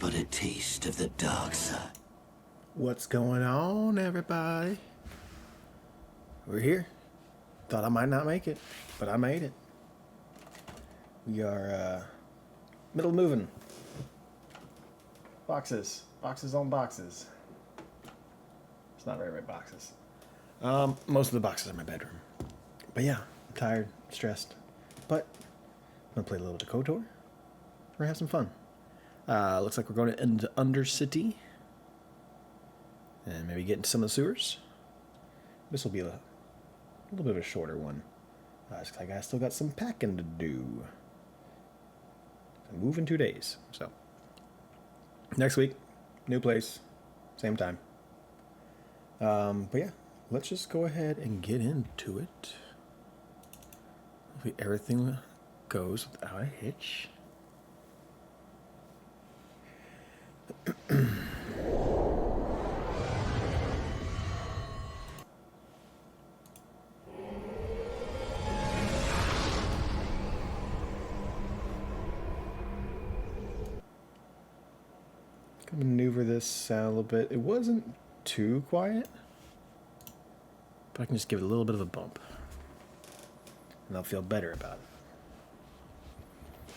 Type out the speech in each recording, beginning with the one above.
but a taste of the dark side. What's going on, everybody? We're here. Thought I might not make it, but I made it. We are middle moving. Boxes on boxes. It's not very boxes. Most of the boxes are in my bedroom. But yeah, I'm tired, stressed. But I'm gonna play a little Decotor. We're gonna have some fun. Looks like we're going into Undercity. And maybe get into some of the sewers. This will be a little bit of a shorter one. Looks like I still got some packing to do. I move in 2 days. So, next week, new place, same time. But yeah, let's just go ahead and get into it. Hopefully everything goes without a hitch. Maneuver this a little bit. It wasn't too quiet, but I can just give it a little bit of a bump, and I'll feel better about it.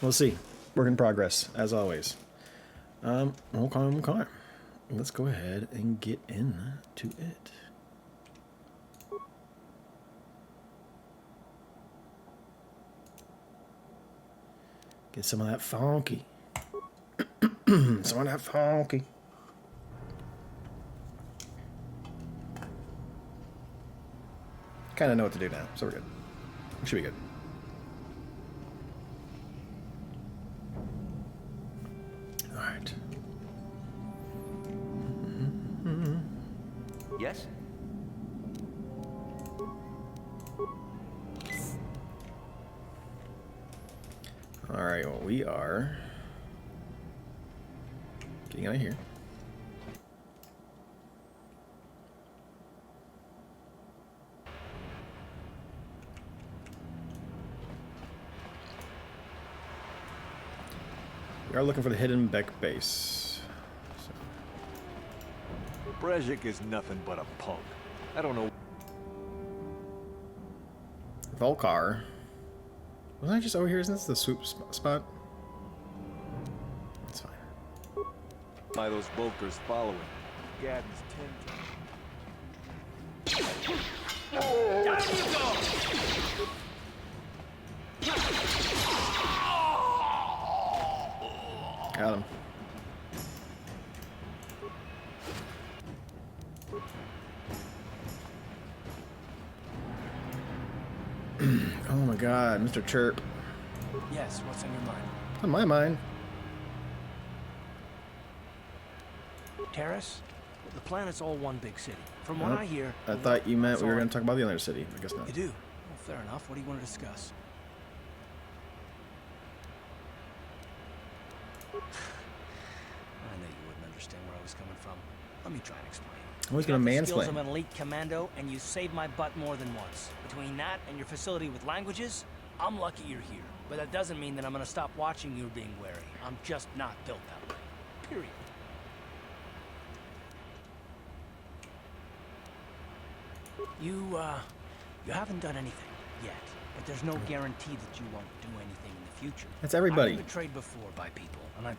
We'll see. Work in progress, as always. Okay. Let's go ahead and get into it. Get some of that funky. Some of that funky. Kind of know what to do now, so we're good. We should be good. All right. Yes? All right, well, we are getting out of here. We are looking for the hidden Beck base. So. Brezhik is nothing but a punk. I don't know. Volkar. Wasn't I just over here? Isn't this the swoop spot? That's fine. Why those Volkers following. Gadden's 10 Down you go! Got him. Oh my god, Mr. Chirp. Yes, what's on your mind? On my mind. Terrace? The planet's all one big city. From what I hear... I thought you meant we were going to talk about the other city. I guess not. You do? Well, fair enough. What do you want to discuss? I knew you wouldn't understand where I was coming from. Let me try and explain. I was going to Skills of mansplain. an elite commando, and you saved my butt more than once. Between that and your facility with languages, I'm lucky you're here. But that doesn't mean that I'm going to stop watching you being wary. I'm just not built that way. Period. You haven't done anything yet, but there's no guarantee that you won't do anything in the future. That's everybody. I've been betrayed before by people, and I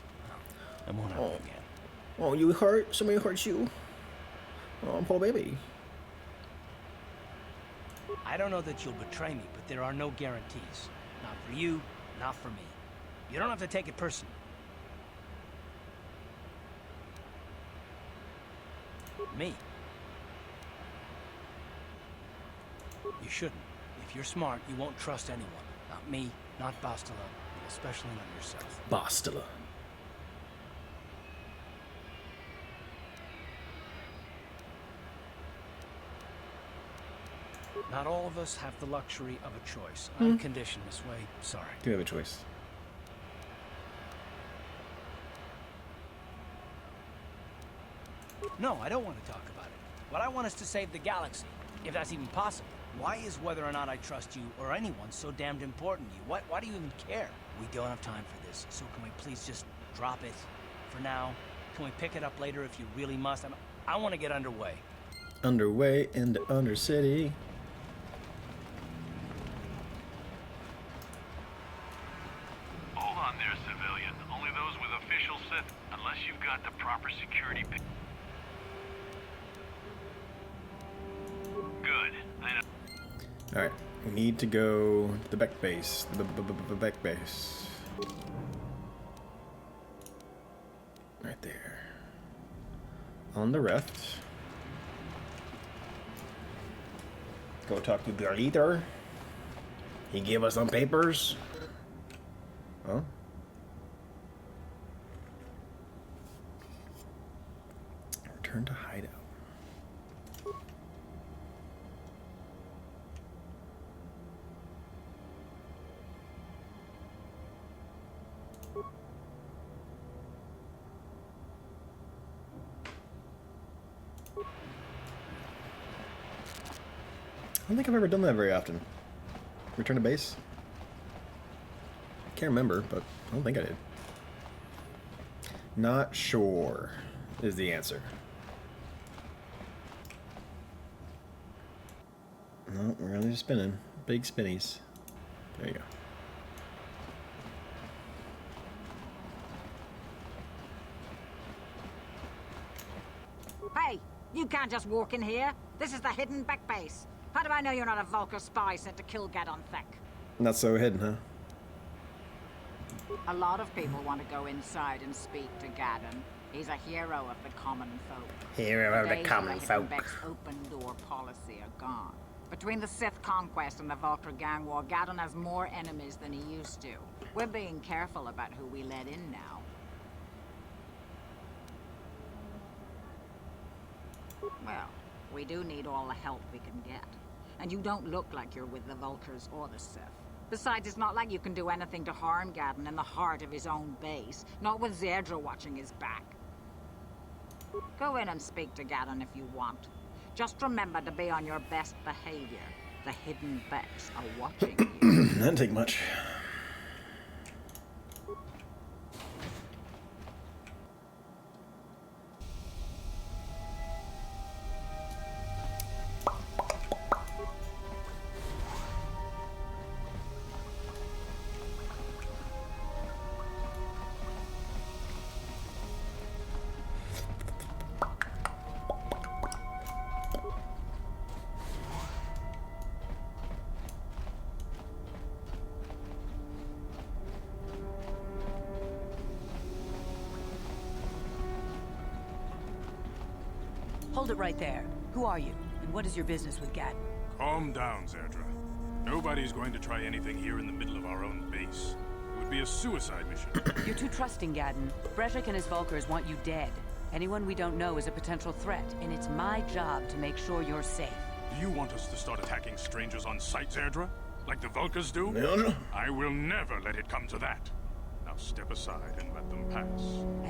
won't happen again. Oh, you hurt? Somebody hurt you? Oh, poor baby. I don't know that you'll betray me, but there are no guarantees. Not for you, not for me. You don't have to take it personally. Me? You shouldn't. If you're smart, you won't trust anyone. Not me, not Bastila, and especially not yourself. Bastila. Not all of us have the luxury of a choice. I'm conditioned this way. Sorry. Do you have a choice? No, I don't want to talk about it. What I want is to save the galaxy, if that's even possible. Why is whether or not I trust you or anyone so damned important to you? Why do you even care? We don't have time for this, so can we please just drop it for now. Can we pick it up later if you really must? I want to get underway. Underway into Undercity. Hold on there, civilian. Only those with official Sith, unless you've got the proper security. Good. I know. Alright, we need to go to the back base. The back base. Right there. On the left. Go talk to the leader. He gave us some papers. Huh? Return to hideout. I don't think I've ever done that very often. Return to base? Can't remember, but I don't think I did. Not sure is the answer. No, we're only just spinning. Big spinnies. There you go. Hey, you can't just walk in here. This is the hidden back base. How do I know you're not a Vulkar spy sent to kill Gadon Thek? Not so hidden, huh? A lot of people want to go inside and speak to Gadon. He's a hero of the common folk. Hero of the days common of the Hidden folk. Beck's open door policy are gone. Between the Sith conquest and the Vulkar gang war, Gadon has more enemies than he used to. We're being careful about who we let in now. Well, we do need all the help we can get. And you don't look like you're with the Vulkars or the Sith. Besides, it's not like you can do anything to harm Gadon in the heart of his own base. Not with Zerdra watching his back. Go in and speak to Gadon if you want. Just remember to be on your best behavior. The Hidden Becks are watching you. Didn't take much. Hold it right there. Who are you? And what is your business with Gadon? Calm down, Zerdra. Nobody's going to try anything here in the middle of our own base. It would be a suicide mission. You're too trusting, Gadon. Breshik and his Vulkars want you dead. Anyone we don't know is a potential threat, and it's my job to make sure you're safe. Do you want us to start attacking strangers on sight, Zerdra? Like the Vulkars do? No. I will never let it come to that. Now step aside and let them pass.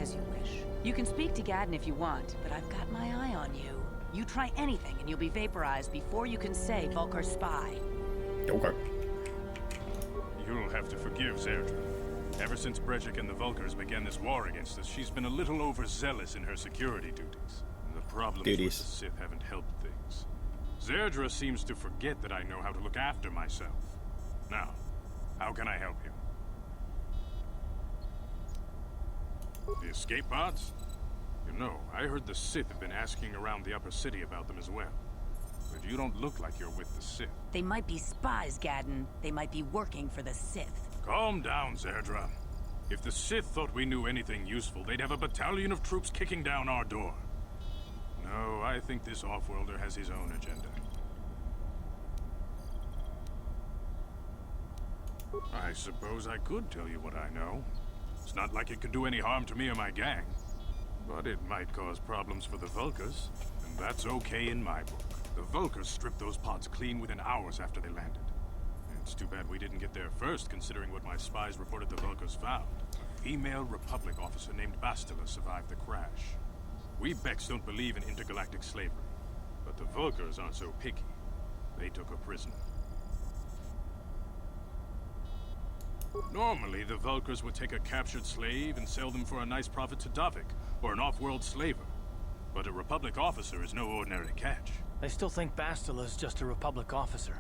As you wish. You can speak to Gadon if you want, but I've got my eye on you. You try anything and you'll be vaporized before you can say Vulkar spy. Okay. You'll have to forgive Zerdra. Ever since Brejik and the Vulkars began this war against us, she's been a little overzealous in her security duties. And the problems with the Sith haven't helped things. Zerdra seems to forget that I know how to look after myself. Now, how can I help you? The escape pods? You know, I heard the Sith have been asking around the upper city about them as well. But you don't look like you're with the Sith. They might be spies, Gadon. They might be working for the Sith. Calm down, Zerdra. If the Sith thought we knew anything useful, they'd have a battalion of troops kicking down our door. No, I think this off-worlder has his own agenda. I suppose I could tell you what I know. It's not like it could do any harm to me or my gang. But it might cause problems for the Vulkars, and that's okay in my book. The Vulkars stripped those pods clean within hours after they landed. It's too bad we didn't get there first, considering what my spies reported the Vulkars found. A female Republic officer named Bastila survived the crash. We Becks don't believe in intergalactic slavery, but the Vulkars aren't so picky. They took her prisoner. Normally, the Vulkars would take a captured slave and sell them for a nice profit to Davik, or an off-world slaver. But a Republic officer is no ordinary catch. I still think Bastila's just a Republic officer.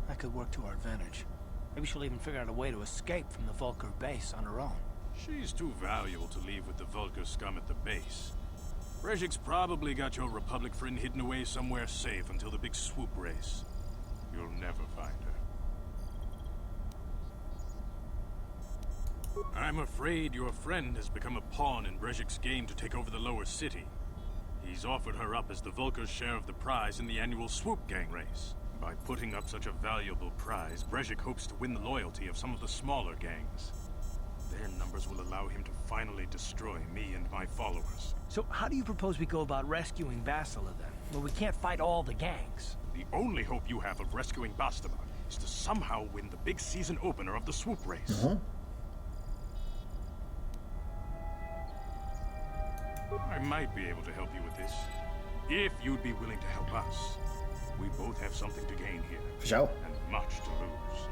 That could work to our advantage. Maybe she'll even figure out a way to escape from the Vulkar base on her own. She's too valuable to leave with the Vulkar scum at the base. Brejik's probably got your Republic friend hidden away somewhere safe until the big swoop race. You'll never find her. I'm afraid your friend has become a pawn in Brejik's game to take over the lower city. He's offered her up as the Vulkar's share of the prize in the annual swoop gang race. By putting up such a valuable prize, Brejik hopes to win the loyalty of some of the smaller gangs. Their numbers will allow him to finally destroy me and my followers. So how do you propose we go about rescuing Bastila then? Well, we can't fight all the gangs. The only hope you have of rescuing Bastila is to somehow win the big season opener of the swoop race. I might be able to help you with this, if you'd be willing to help us. We both have something to gain here. For sure. And much to lose.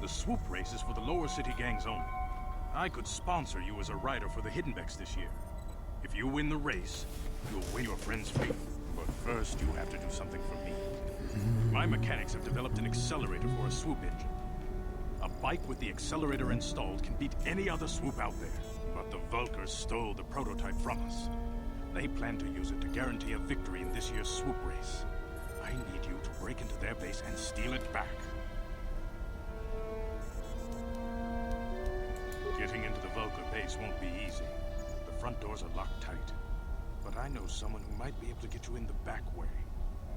The swoop race is for the lower city gangs only. I could sponsor you as a rider for the Hiddenbecks this year. If you win the race, you'll win your friend's faith. But first, you have to do something for me. My mechanics have developed an accelerator for a swoop engine. A bike with the accelerator installed can beat any other swoop out there. But the Vulkars stole the prototype from us. They plan to use it to guarantee a victory in this year's swoop race. I need you to break into their base and steal it back. Getting into the Vulkar base won't be easy. The front doors are locked tight. But I know someone who might be able to get you in the back way.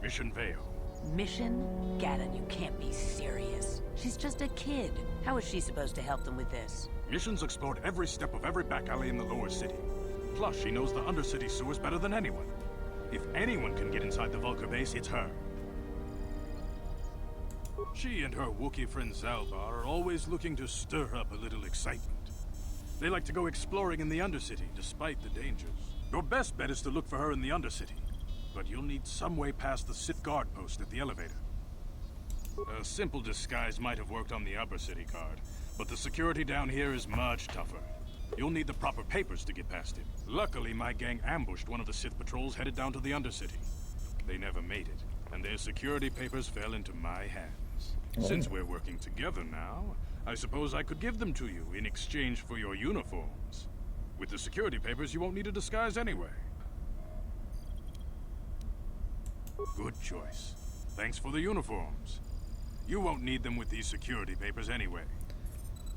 Mission Vale. Mission? Gaddon, you can't be serious. She's just a kid. How is she supposed to help them with this? Mission's explored every step of every back alley in the lower city. Plus, she knows the undercity sewers better than anyone. If anyone can get inside the Vulkar base, it's her. She and her Wookiee friend Zalbar are always looking to stir up a little excitement. They like to go exploring in the Undercity, despite the dangers. Your best bet is to look for her in the Undercity. But you'll need some way past the Sith guard post at the elevator. A simple disguise might have worked on the Upper City guard, but the security down here is much tougher. You'll need the proper papers to get past him. Luckily, my gang ambushed one of the Sith patrols headed down to the Undercity. They never made it, and their security papers fell into my hands. Since we're working together now, I suppose I could give them to you in exchange for your uniforms. With the security papers, you won't need a disguise anyway. Good choice. Thanks for the uniforms. You won't need them with these security papers anyway.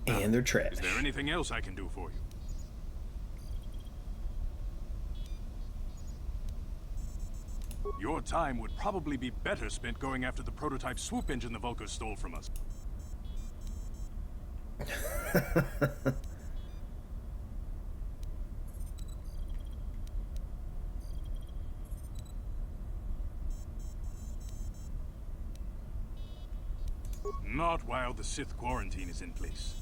And they're trash. Is there anything else I can do for you? Your time would probably be better spent going after the prototype swoop engine the Vulkars stole from us. Not while the Sith quarantine is in place.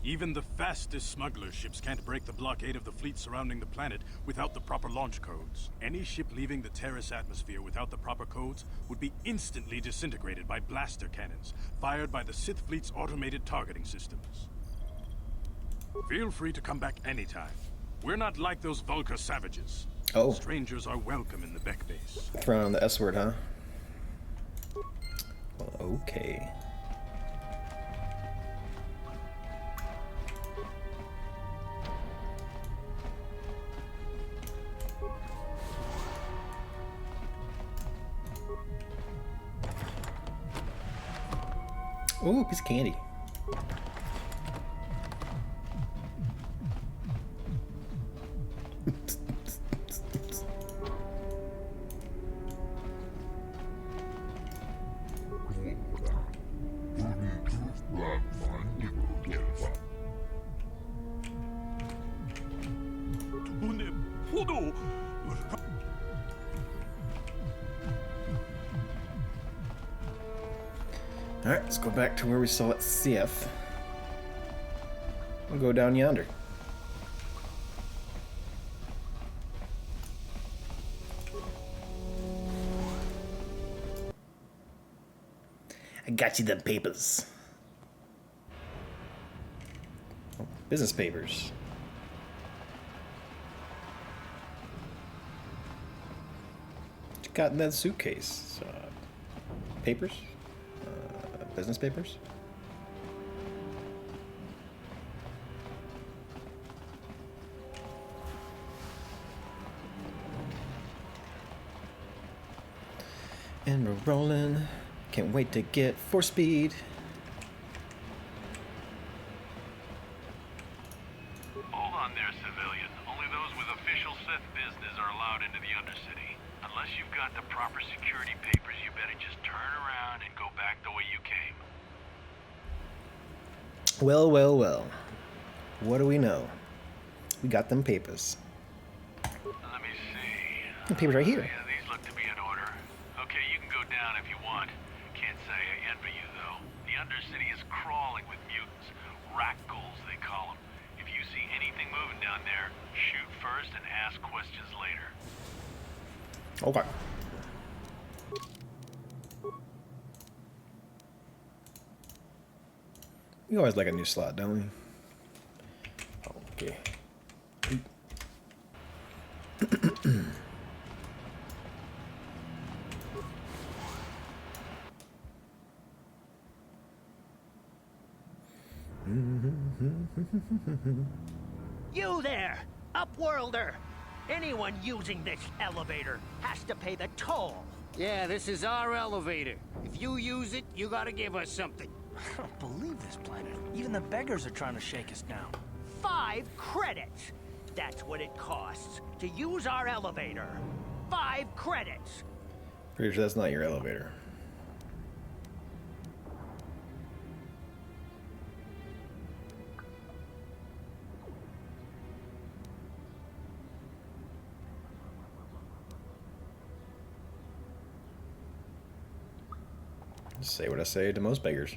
Even the fastest smuggler ships can't break the blockade of the fleet surrounding the planet without the proper launch codes. Any ship leaving the Terrace atmosphere without the proper codes would be instantly disintegrated by blaster cannons, fired by the Sith fleet's automated targeting systems. Feel free to come back anytime. We're not like those Vulkar savages. Oh. Strangers are welcome in the Beck base. Throwing on the S word, huh? Well, okay. Ooh, piece of candy. Alright, let's go back to where we saw it Sith. We'll go down yonder. I got you the papers. Oh, business papers. What you got in that suitcase? Papers? Business papers? And we're rolling. Can't wait to get for speed. Hold on there, civilian. Only those with official Sith business are allowed into the Undercity. Unless you've got the proper security papers, you better just turn around and go back the way you came. Well, well, well. What do we know? We got them papers. Let me see. The papers right here. Yeah, these look to be in order. Okay, you can go down if you want. Can't say I envy you, though. The Undercity is crawling with mutants. Rat-ghouls, they call them. If you see anything moving down there, shoot first and ask questions later. Okay. We always like a new slot, don't we? Okay. You there, Upworlder! Anyone using this elevator has to pay the toll. Yeah, this is our elevator. If you use it, you gotta give us something. I don't believe this planet. Even the beggars are trying to shake us down. 5 credits. That's what it costs to use our elevator. 5 credits. Pretty sure that's not your elevator. Say what I say to most beggars.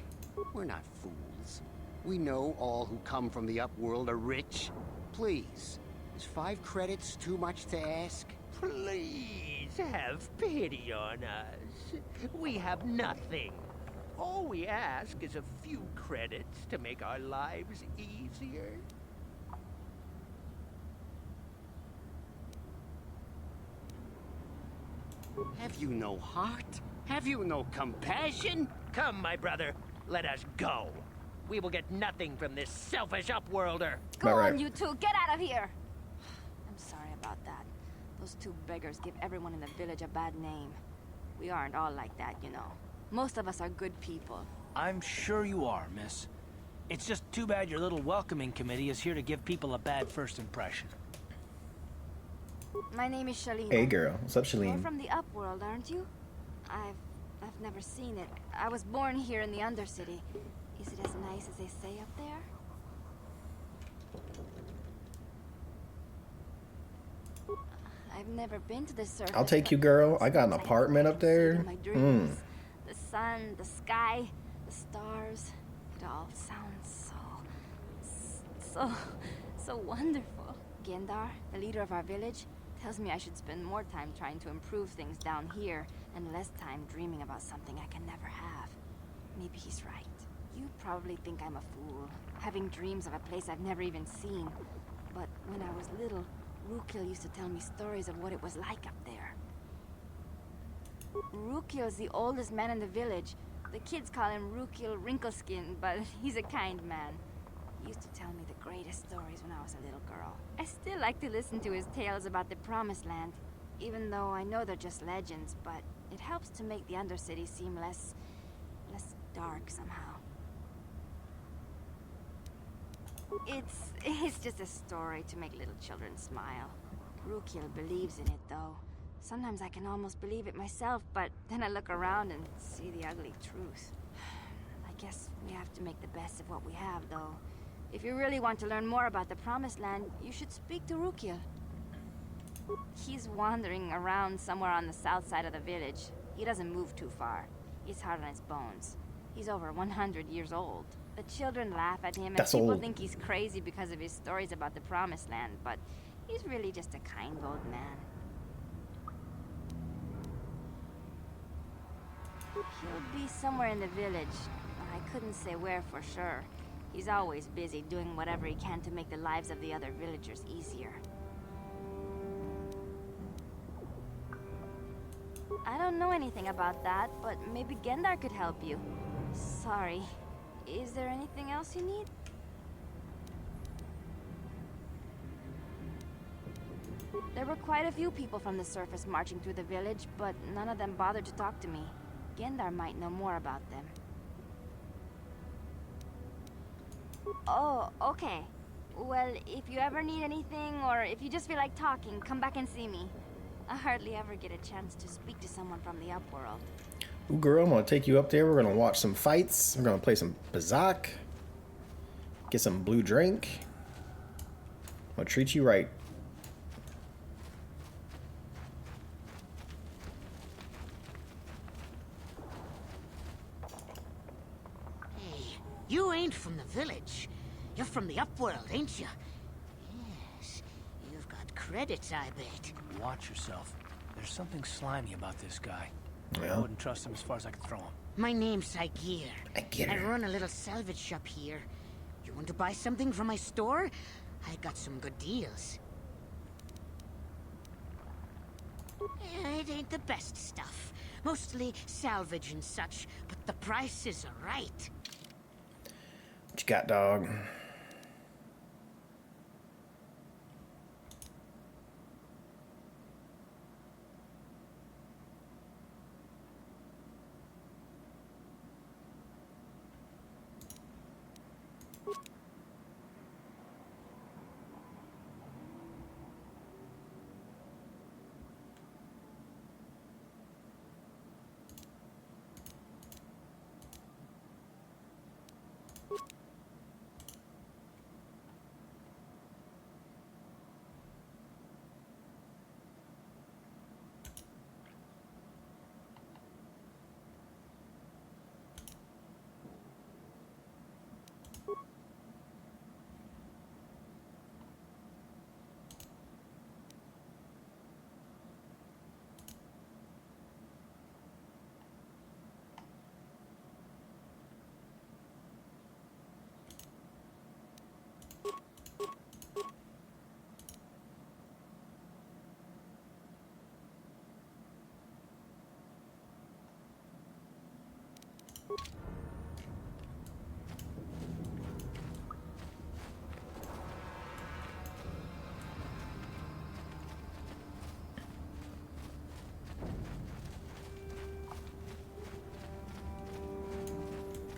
We're not fools. We know all who come from the Upworld are rich. Please, is 5 credits too much to ask? Please have pity on us. We have nothing. All we ask is a few credits to make our lives easier. Have you no heart? Have you no compassion? Come, my brother, let us go. We will get nothing from this selfish Upworlder. Go on, you two, get out of here! I'm sorry about that. Those 2 beggars give everyone in the village a bad name. We aren't all like that, you know. Most of us are good people. I'm sure you are, miss. It's just too bad your little welcoming committee is here to give people a bad first impression. My name is Shalene. Hey girl, what's up, You're Shalene? from the Upworld, aren't you? I've never seen it. I was born here in the Undercity. Is it as nice as they say up there? I've never been to the surface. I'll take you, girl. I got an apartment up there. In my dreams. The sun, the sky, the stars. It all sounds so wonderful. Gendar, the leader of our village, tells me I should spend more time trying to improve things down here and less time dreaming about something I can never have. Maybe he's right. You probably think I'm a fool, having dreams of a place I've never even seen. But when I was little, Rukil used to tell me stories of what it was like up there. Rukil's the oldest man in the village. The kids call him Rukil Wrinkleskin, but he's a kind man. He used to tell me the greatest stories when I was a little girl. I still like to listen to his tales about the Promised Land, even though I know they're just legends, but it helps to make the Undercity seem less dark somehow. It's just a story to make little children smile. Rukil believes in it, though. Sometimes I can almost believe it myself, but then I look around and see the ugly truth. I guess we have to make the best of what we have, though. If you really want to learn more about the Promised Land, you should speak to Rukil. He's wandering around somewhere on the south side of the village. He doesn't move too far. He's hard on his bones. He's over 100 years old. The children laugh at him, and people think he's crazy because of his stories about the Promised Land, but he's really just a kind old man. He'll be somewhere in the village. I couldn't say where for sure. He's always busy doing whatever he can to make the lives of the other villagers easier. I don't know anything about that, but maybe Gendar could help you. Sorry. Is there anything else you need? There were quite a few people from the surface marching through the village, but none of them bothered to talk to me. Gendar might know more about them. Oh, okay. Well, if you ever need anything, or if you just feel like talking, come back and see me. I hardly ever get a chance to speak to someone from the Upworld. Ooh, girl, I'm gonna take you up there. We're gonna watch some fights. We're gonna play some Pazak. Get some blue drink. I'm gonna treat you right. Hey, you ain't from the village. You're from the Upworld, ain't you? Yes, you've got credits, I bet. Watch yourself. There's something slimy about this guy. Yeah. I wouldn't trust him as far as I could throw him. My name's Aegir. Aegir. I run a little salvage shop here. You want to buy something from my store? I got some good deals. It ain't the best stuff. Mostly salvage and such, but the prices are right. What you got, dog?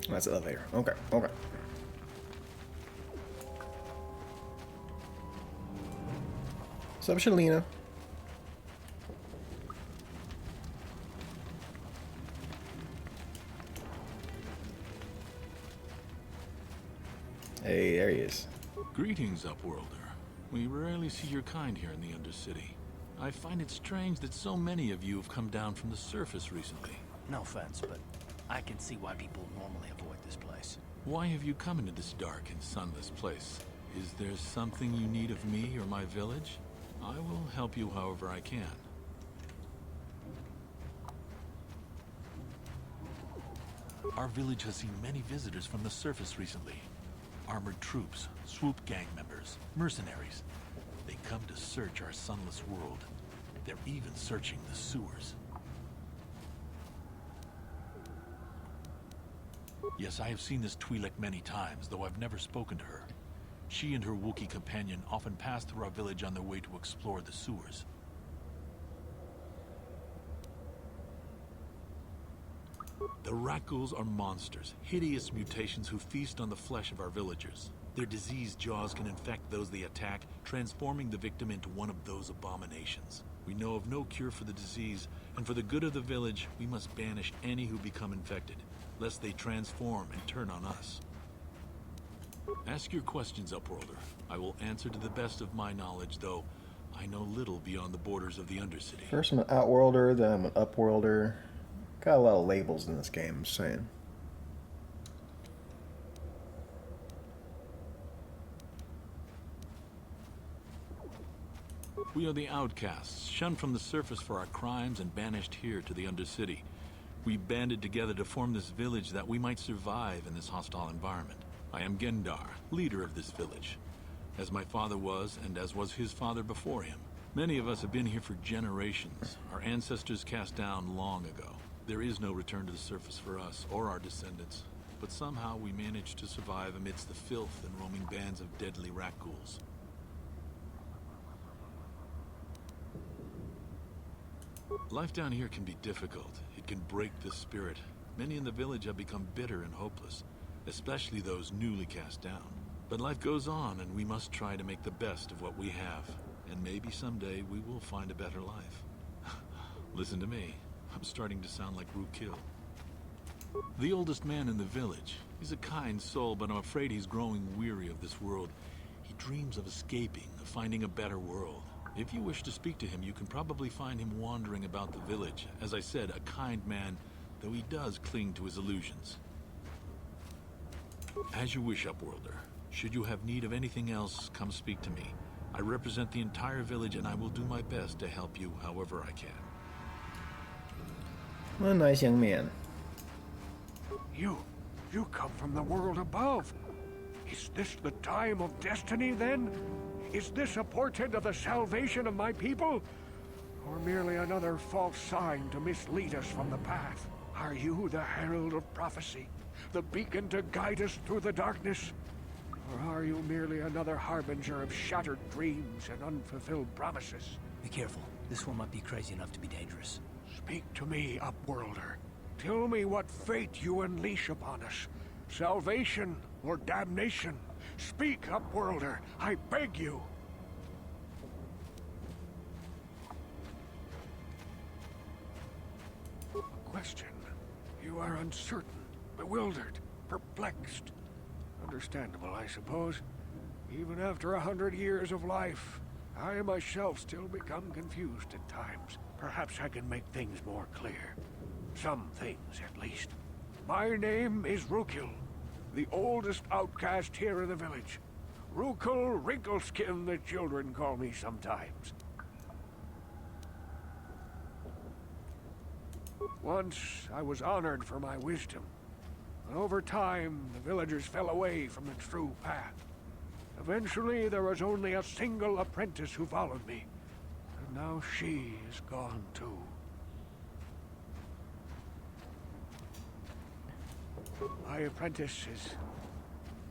That's the elevator. Okay, okay. What's up, Shalina? Hey, there he is. Greetings, Upworlder. We rarely see your kind here in the Undercity. I find it strange that so many of you have come down from the surface recently. No offense, but I can see why people normally avoid this place. Why have you come into this dark and sunless place? Is there something you need of me or my village? I will help you however I can. Our village has seen many visitors from the surface recently. Armored troops, swoop gang members, mercenaries. They come to search our sunless world. They're even searching the sewers. Yes, I have seen this Twi'lek many times, though I've never spoken to her. She and her Wookiee companion often pass through our village on their way to explore the sewers. The Rakghouls are monsters, hideous mutations who feast on the flesh of our villagers. Their diseased jaws can infect those they attack, transforming the victim into one of those abominations. We know of no cure for the disease, and for the good of the village, we must banish any who become infected, lest they transform and turn on us. Ask your questions, Upworlder. I will answer to the best of my knowledge, though I know little beyond the borders of the Undercity. First I'm an Outworlder, then I'm an Upworlder. Got a lot of labels in this game, I'm saying. We are the outcasts, shunned from the surface for our crimes and banished here to the Undercity. We banded together to form this village that we might survive in this hostile environment. I am Gendar, leader of this village, as my father was and as was his father before him. Many of us have been here for generations, our ancestors cast down long ago. There is no return to the surface for us or our descendants, but somehow we managed to survive amidst the filth and roaming bands of deadly rat ghouls. Life down here can be difficult. It can break the spirit. Many in the village have become bitter and hopeless, especially those newly cast down. But life goes on, and we must try to make the best of what we have. And maybe someday we will find a better life. Listen to me. I'm starting to sound like Rukil. The oldest man in the village. He's a kind soul, but I'm afraid he's growing weary of this world. He dreams of escaping, of finding a better world. If you wish to speak to him, you can probably find him wandering about the village. As I said, a kind man, though he does cling to his illusions. As you wish, Upworlder. Should you have need of anything else, come speak to me. I represent the entire village, and I will do my best to help you however I can. A nice young man. You come from the world above. Is this the time of destiny, then? Is this a portent of the salvation of my people? Or merely another false sign to mislead us from the path? Are you the herald of prophecy? The beacon to guide us through the darkness? Or are you merely another harbinger of shattered dreams and unfulfilled promises? Be careful. This one might be crazy enough to be dangerous. Speak to me, Upworlder. Tell me what fate you unleash upon us. Salvation or damnation? Speak, Upworlder. I beg you. A question. You are uncertain, bewildered, perplexed. Understandable, I suppose. Even after 100 years of life, I myself still become confused at times. Perhaps I can make things more clear. Some things, at least. My name is Rukil, the oldest outcast here in the village. Rukil Wrinkleskin, the children call me sometimes. Once, I was honored for my wisdom. And over time, the villagers fell away from the true path. Eventually, there was only a single apprentice who followed me. And now she is gone too. My apprentice is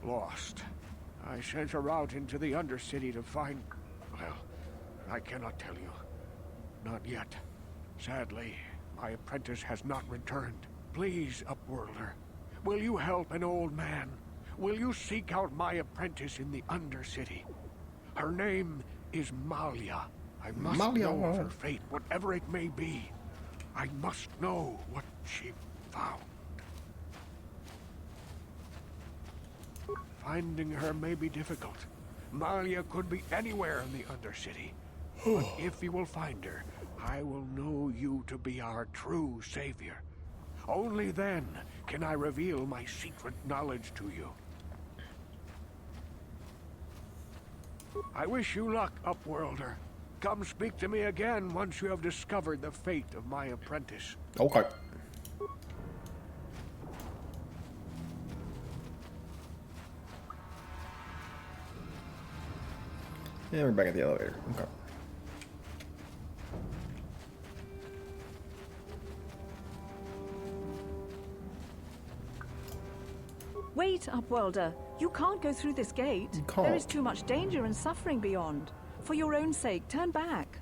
lost. I sent her out into the Undercity to find... Well, I cannot tell you. Not yet. Sadly, my apprentice has not returned. Please, Upworlder, will you help an old man? Will you seek out my apprentice in the Undercity? Her name is Malia. I must know of her fate, whatever it may be. I must know what she found. Finding her may be difficult. Malia could be anywhere in the Undercity. But if you will find her, I will know you to be our true savior. Only then can I reveal my secret knowledge to you. I wish you luck, Upworlder. Come speak to me again once you have discovered the fate of my apprentice. Okay. Yeah, we're back at the elevator. Okay. Wait, Upworlder. You can't go through this gate. You can't. There is too much danger and suffering beyond. For your own sake, turn back.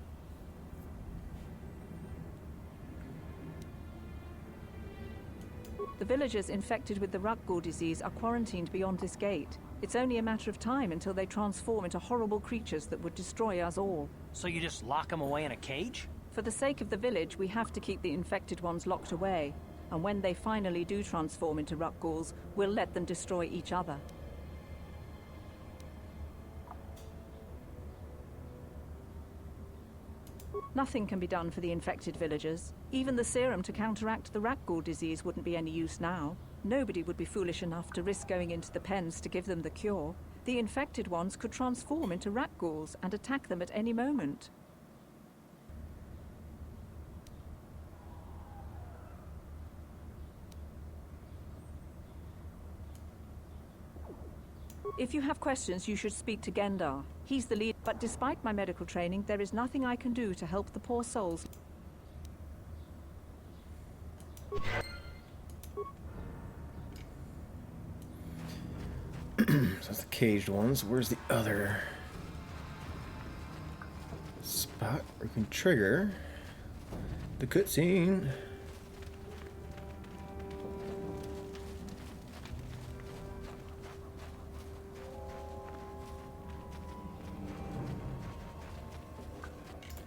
The villagers infected with the Rukgul disease are quarantined beyond this gate. It's only a matter of time until they transform into horrible creatures that would destroy us all. So you just lock them away in a cage? For the sake of the village, we have to keep the infected ones locked away. And when they finally do transform into Rukguls, we'll let them destroy each other. Nothing can be done for the infected villagers. Even the serum to counteract the Rukgul disease wouldn't be any use now. Nobody would be foolish enough to risk going into the pens to give them the cure. The infected ones could transform into Rukguls and attack them at any moment. If you have questions, you should speak to Gendar. He's the lead. But despite my medical training, there is nothing I can do to help the poor souls. So that's the caged ones. Where's the other spot where you can trigger the cutscene?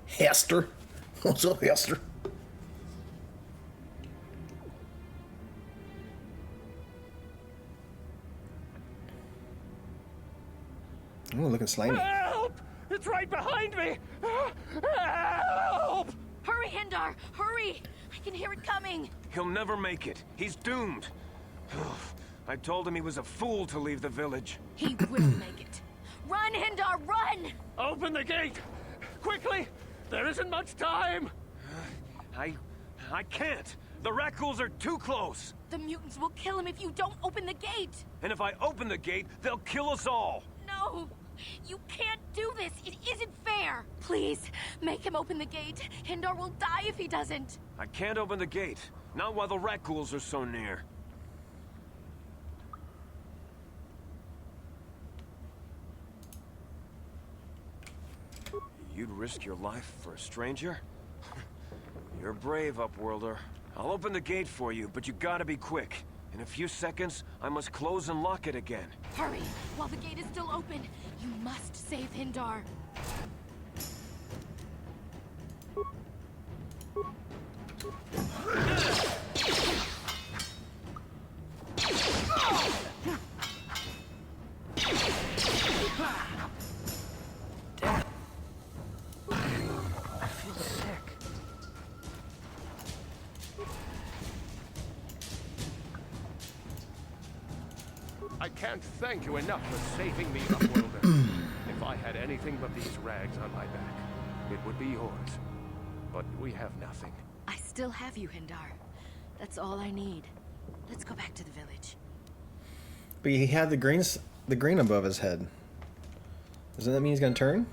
Hester. What's up, Hester? Oh, looking slimy. Help! It's right behind me! Help! Hurry, Hindar! Hurry! I can hear it coming! He'll never make it. He's doomed. I told him he was a fool to leave the village. He will make it. Run, Hindar, run! Open the gate! Quickly! There isn't much time! I can't. The Rakghouls are too close. The mutants will kill him if you don't open the gate! And if I open the gate, they'll kill us all. No! You can't do this! It isn't fair! Please, make him open the gate. Hindar will die if he doesn't. I can't open the gate. Not while the Rakghouls are so near. You'd risk your life for a stranger? You're brave, Upworlder. I'll open the gate for you, but you gotta be quick. In a few seconds, I must close and lock it again. Hurry! While the gate is still open, you must save Hindar. I can't thank you enough for saving me, Upworlder. If I had anything but these rags on my back, it would be yours. But we have nothing. I still have you, Hindar. That's all I need. Let's go back to the village. But he had the green above his head. Doesn't that mean he's gonna turn?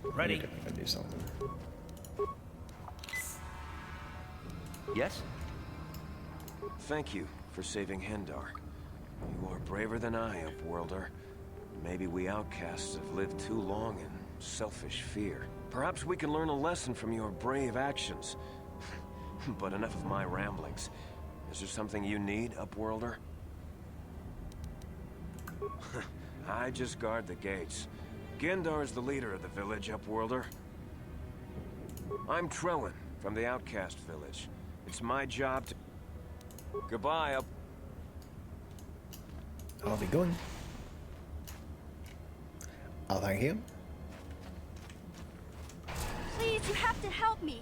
Ready. Okay, I gotta do something. Yes? Thank you for saving Hindar. You are braver than I, Upworlder. Maybe we outcasts have lived too long in selfish fear. Perhaps we can learn a lesson from your brave actions. But enough of my ramblings. Is there something you need, Upworlder? I just guard the gates. Gendar is the leader of the village, Upworlder. I'm Trellin, from the Outcast Village. It's my job to... Goodbye, Up... I'll be going. I'll thank you. Please, you have to help me.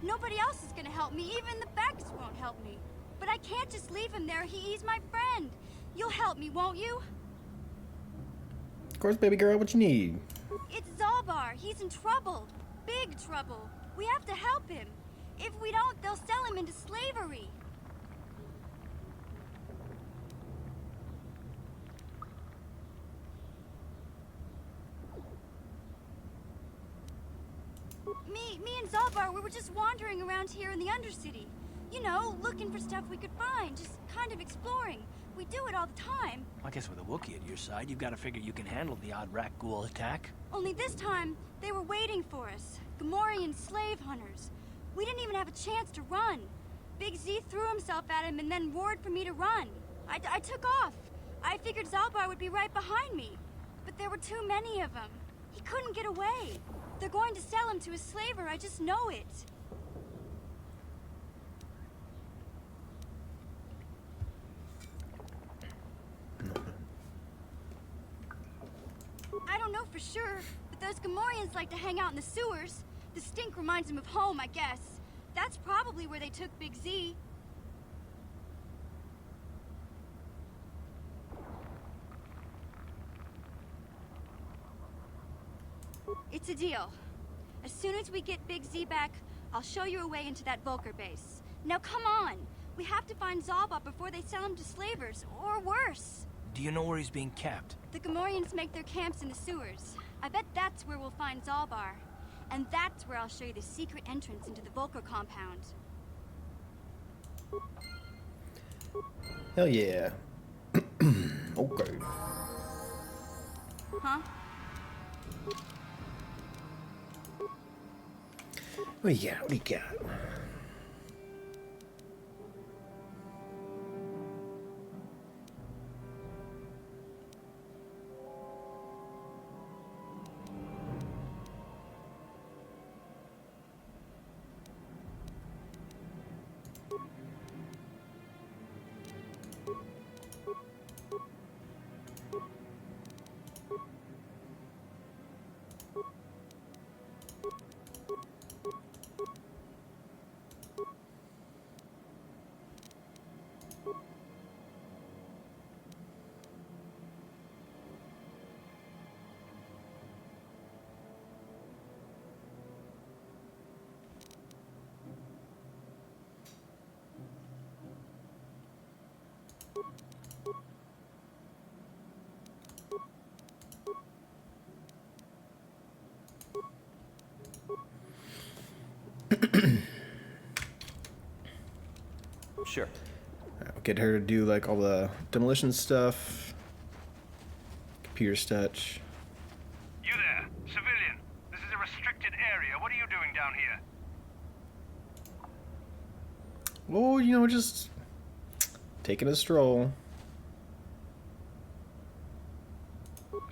Nobody else is gonna help me. Even the Becks won't help me. But I can't just leave him there. He's my friend. You'll help me, won't you? Of course, baby girl, what you need? It's Zaalbar. He's in trouble. Big trouble. We have to help him. If we don't, they'll sell him into slavery. Me and Zaalbar, we were just wandering around here in the Undercity. You know, looking for stuff we could find, just kind of exploring. We do it all the time. I guess with a Wookiee at your side, you've got to figure you can handle the odd Rakghoul attack. Only this time, they were waiting for us. Gamorrean slave hunters. We didn't even have a chance to run. Big Z threw himself at him and then roared for me to run. I took off. I figured Zaalbar would be right behind me. But there were too many of them. He couldn't get away. They're going to sell him to a slaver, I just know it. I don't know for sure, but those Gamorreans like to hang out in the sewers. The stink reminds them of home, I guess. That's probably where they took Big Z. It's a deal. As soon as we get Big Z back, I'll show you a way into that Vulkar base. Now come on! We have to find Zaalbar before they sell him to slavers, or worse. Do you know where he's being kept? The Gamorreans make their camps in the sewers. I bet that's where we'll find Zalbar. And that's where I'll show you the secret entrance into the Vulcar compound. Hell yeah. Okay. Huh? What do you got? What do you got? Sure. I'll get her to do like all the demolition stuff, computer touch. You there, civilian. This is a restricted area. What are you doing down here? Oh, you know, just taking a stroll.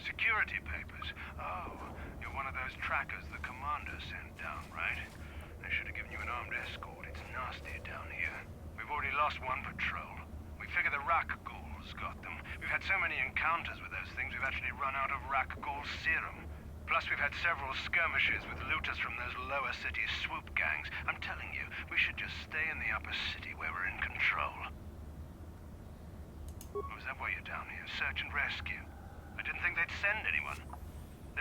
Security papers. Oh, you're one of those trackers the commander sent down, right? They should have given you an armed escort. It's nasty down here. We've already lost one patrol. We figure the Rakghouls got them. We've had so many encounters with those things, we've actually run out of Rakghoul serum. Plus, we've had several skirmishes with looters from those lower city swoop gangs. I'm telling you, we should just stay in the upper city where we're in control. Oh, is that why you're down here? Search and rescue? I didn't think they'd send anyone.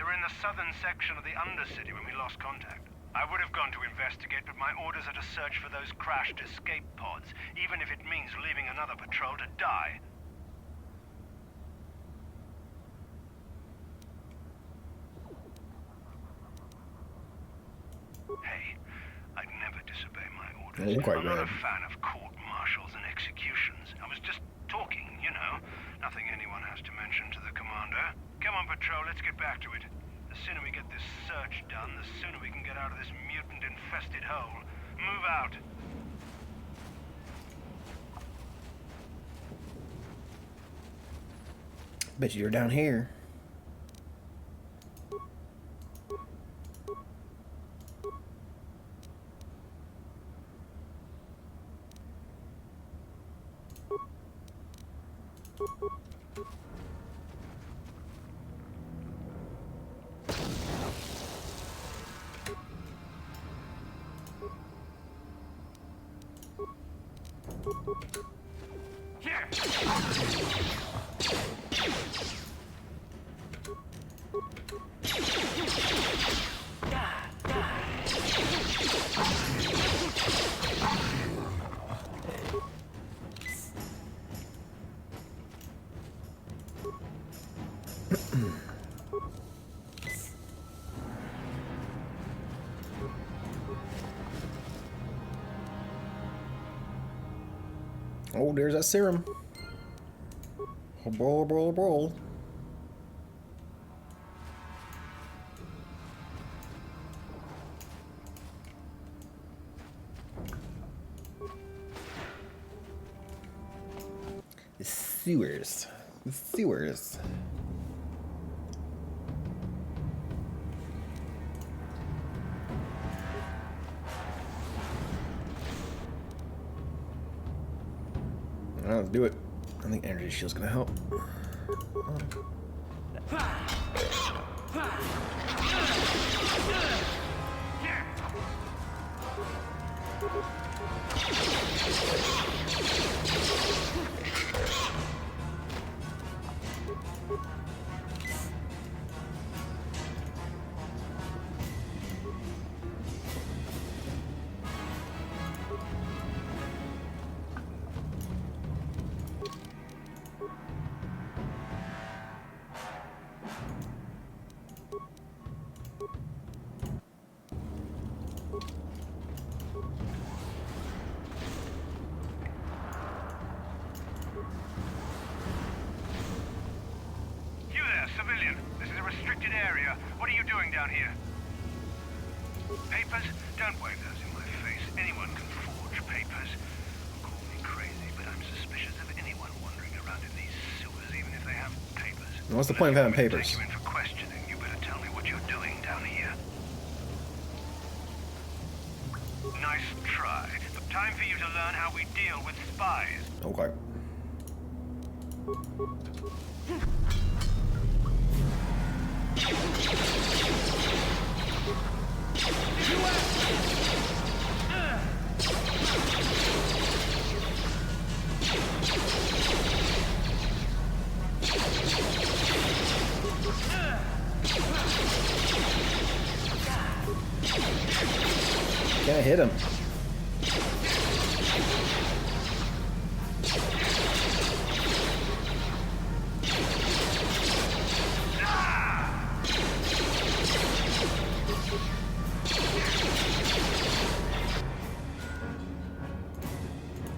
They were in the southern section of the Undercity when we lost contact. I would have gone to investigate, but my orders are to search for those crashed escape pods, even if it means leaving another patrol to die. Hey, I'd never disobey my orders. Oh, quite I'm not right. a fan of court-martials and executions. I was just talking, you know. Nothing anyone has to mention to the commander. Come on, patrol, let's get back to it. The sooner we get this search done, the sooner we can get out of this mutant-infested hole. Move out. Bet you're down here. Oh, there's that serum. Oh, brawl, brawl, brawl. The sewers. The sewers. Well, let's do it. I think energy shield's gonna help. civilian. This is a restricted area. What are you doing down here? Papers? Don't wave those in my face. Anyone can forge papers. Call me crazy, but I'm suspicious of anyone wandering around in these sewers, even if they have papers. What's the point of having papers? Take you in for questioning. You better tell me what you're doing down here. Nice try. But time for you to learn how we deal with spies. Okay. Can't hit him.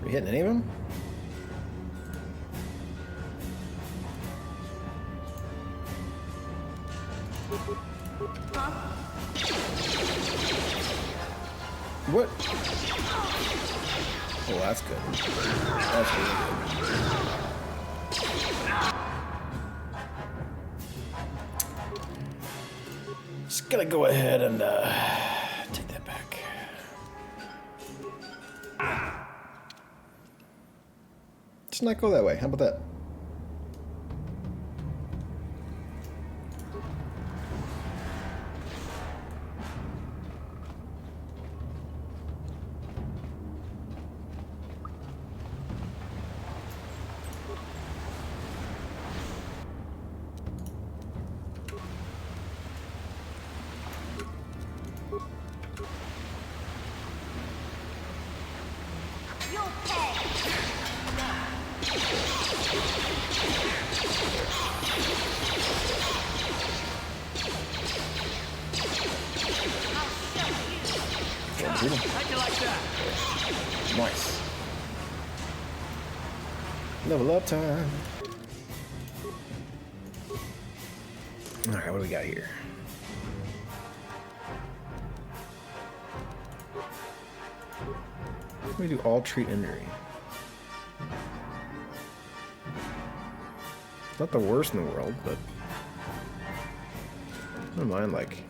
Are you hitting any of them? What? Oh, that's good. That's really good. Just gonna go ahead and take that back. Let's not go that way. How about that? How'd you like that? Nice. Level up time. Alright, what do we got here? We do all treat injury. Not the worst in the world, but I don't mind, like.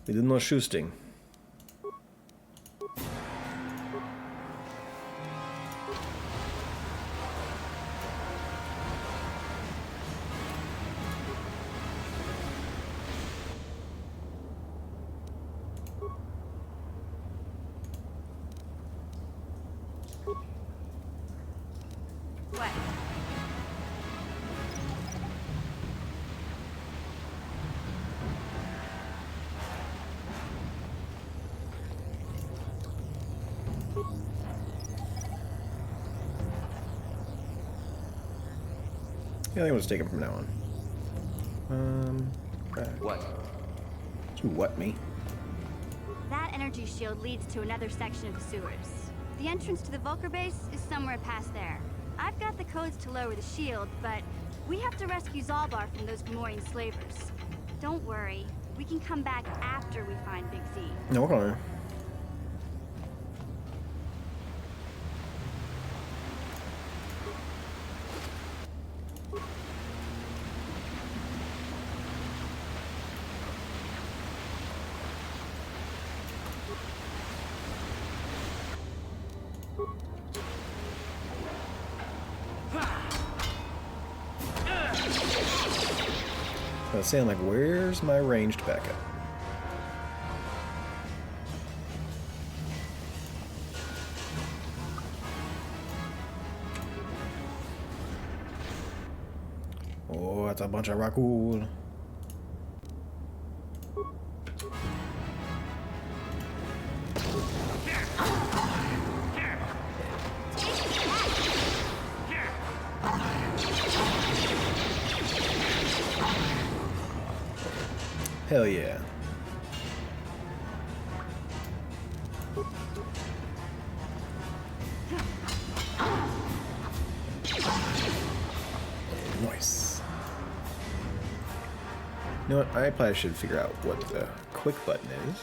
We did no shooting. What? Yeah, I think we'll just take him from now on. What? You what, me? That energy shield leads to another section of the sewers. The entrance to the Vulker base is somewhere past there. I've got the codes to lower the shield, but we have to rescue Zalbar from those Gamorrean slavers. Don't worry, we can come back after we find Big Z. No, okay. I was saying, like, where's my ranged backup? That's a bunch of Rakul. Hell yeah. Nice. You know what? I probably should figure out what the quick button is.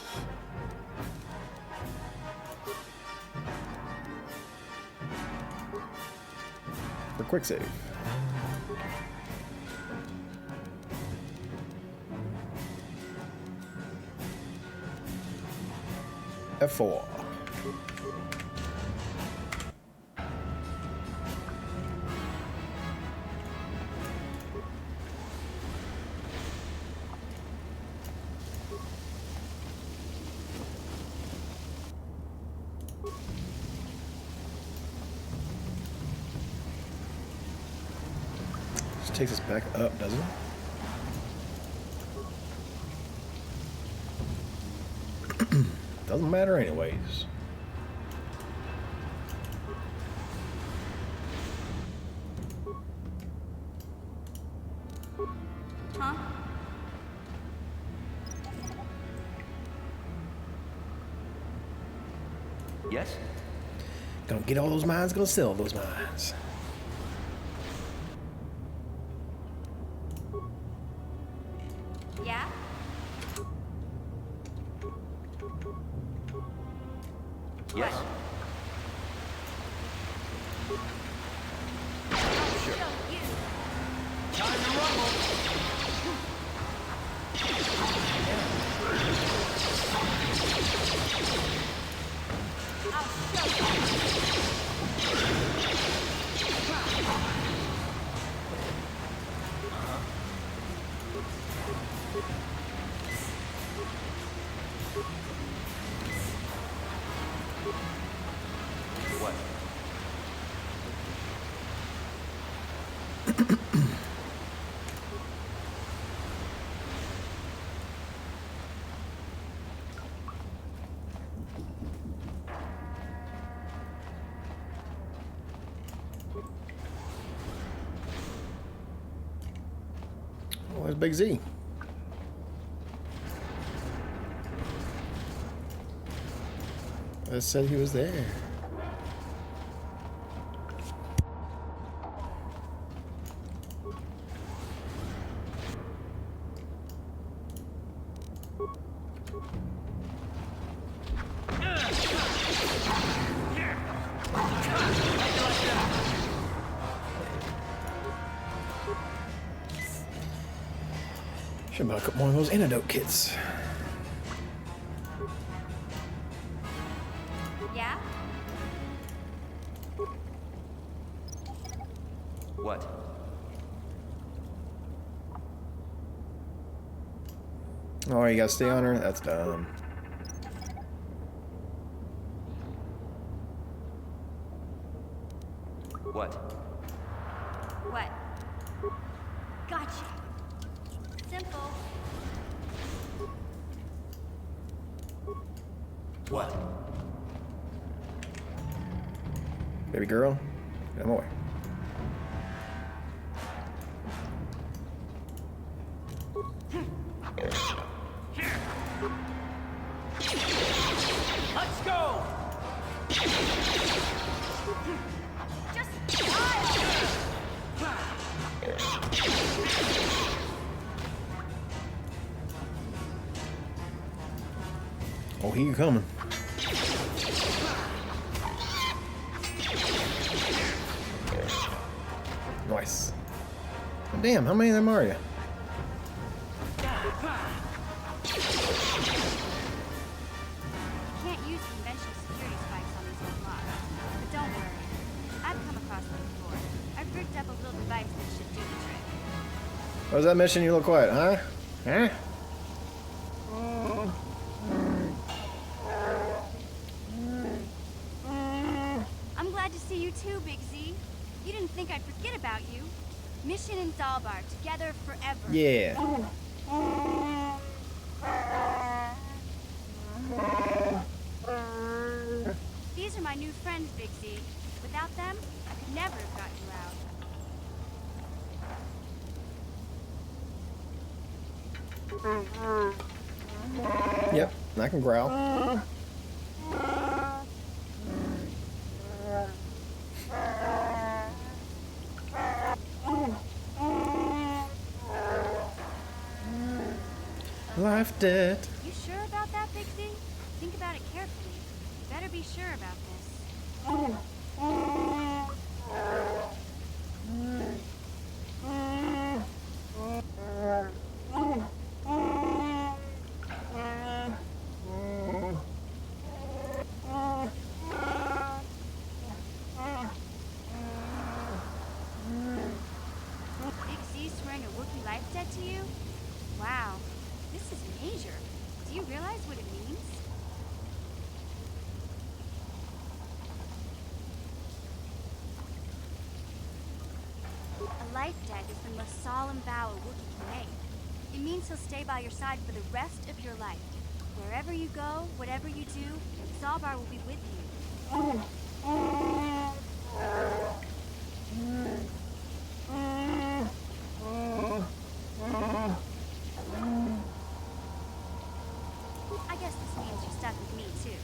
For quick save. F4. Just takes us back up, doesn't it? Doesn't matter anyways. Huh? Yes? Gonna get all those mines, gonna sell those mines. Yeah? Yes? Time to rumble. What? Where's Big Z? I said he was there. Should buy a couple more of those antidote kits. Yeah? What? Oh, you gotta stay on her? That's dumb. What? What? Gotcha. Simple. What? Baby girl, get him away. Let's go! Just smile! Oh, he coming. Nice. Oh, damn, how many of them are you? Can't use conventional security spikes on these old blocks. But don't worry. I've come across them before. I've rigged up a little device that should do the trick. What was that mission? You look quiet, huh? Huh? I'm glad to see you too, Big Z. You didn't think I'd forget about you. Mission and Zalbar, together forever. Yeah. These are my new friends, Big Z. Without them, I could never have got you out. Yep, I can growl. Life debt. You sure about that, Big Z? Think about it carefully. You better be sure about this. Big Z swearing a Wookiee life debt to you? Wow, this is major. Do you realize what it means? A life debt is the most solemn vow a Wookiee can make. It means he'll stay by your side for the rest of your life. Wherever you go, whatever you do, Zalbar will be with you. I guess this means you're stuck with me, too.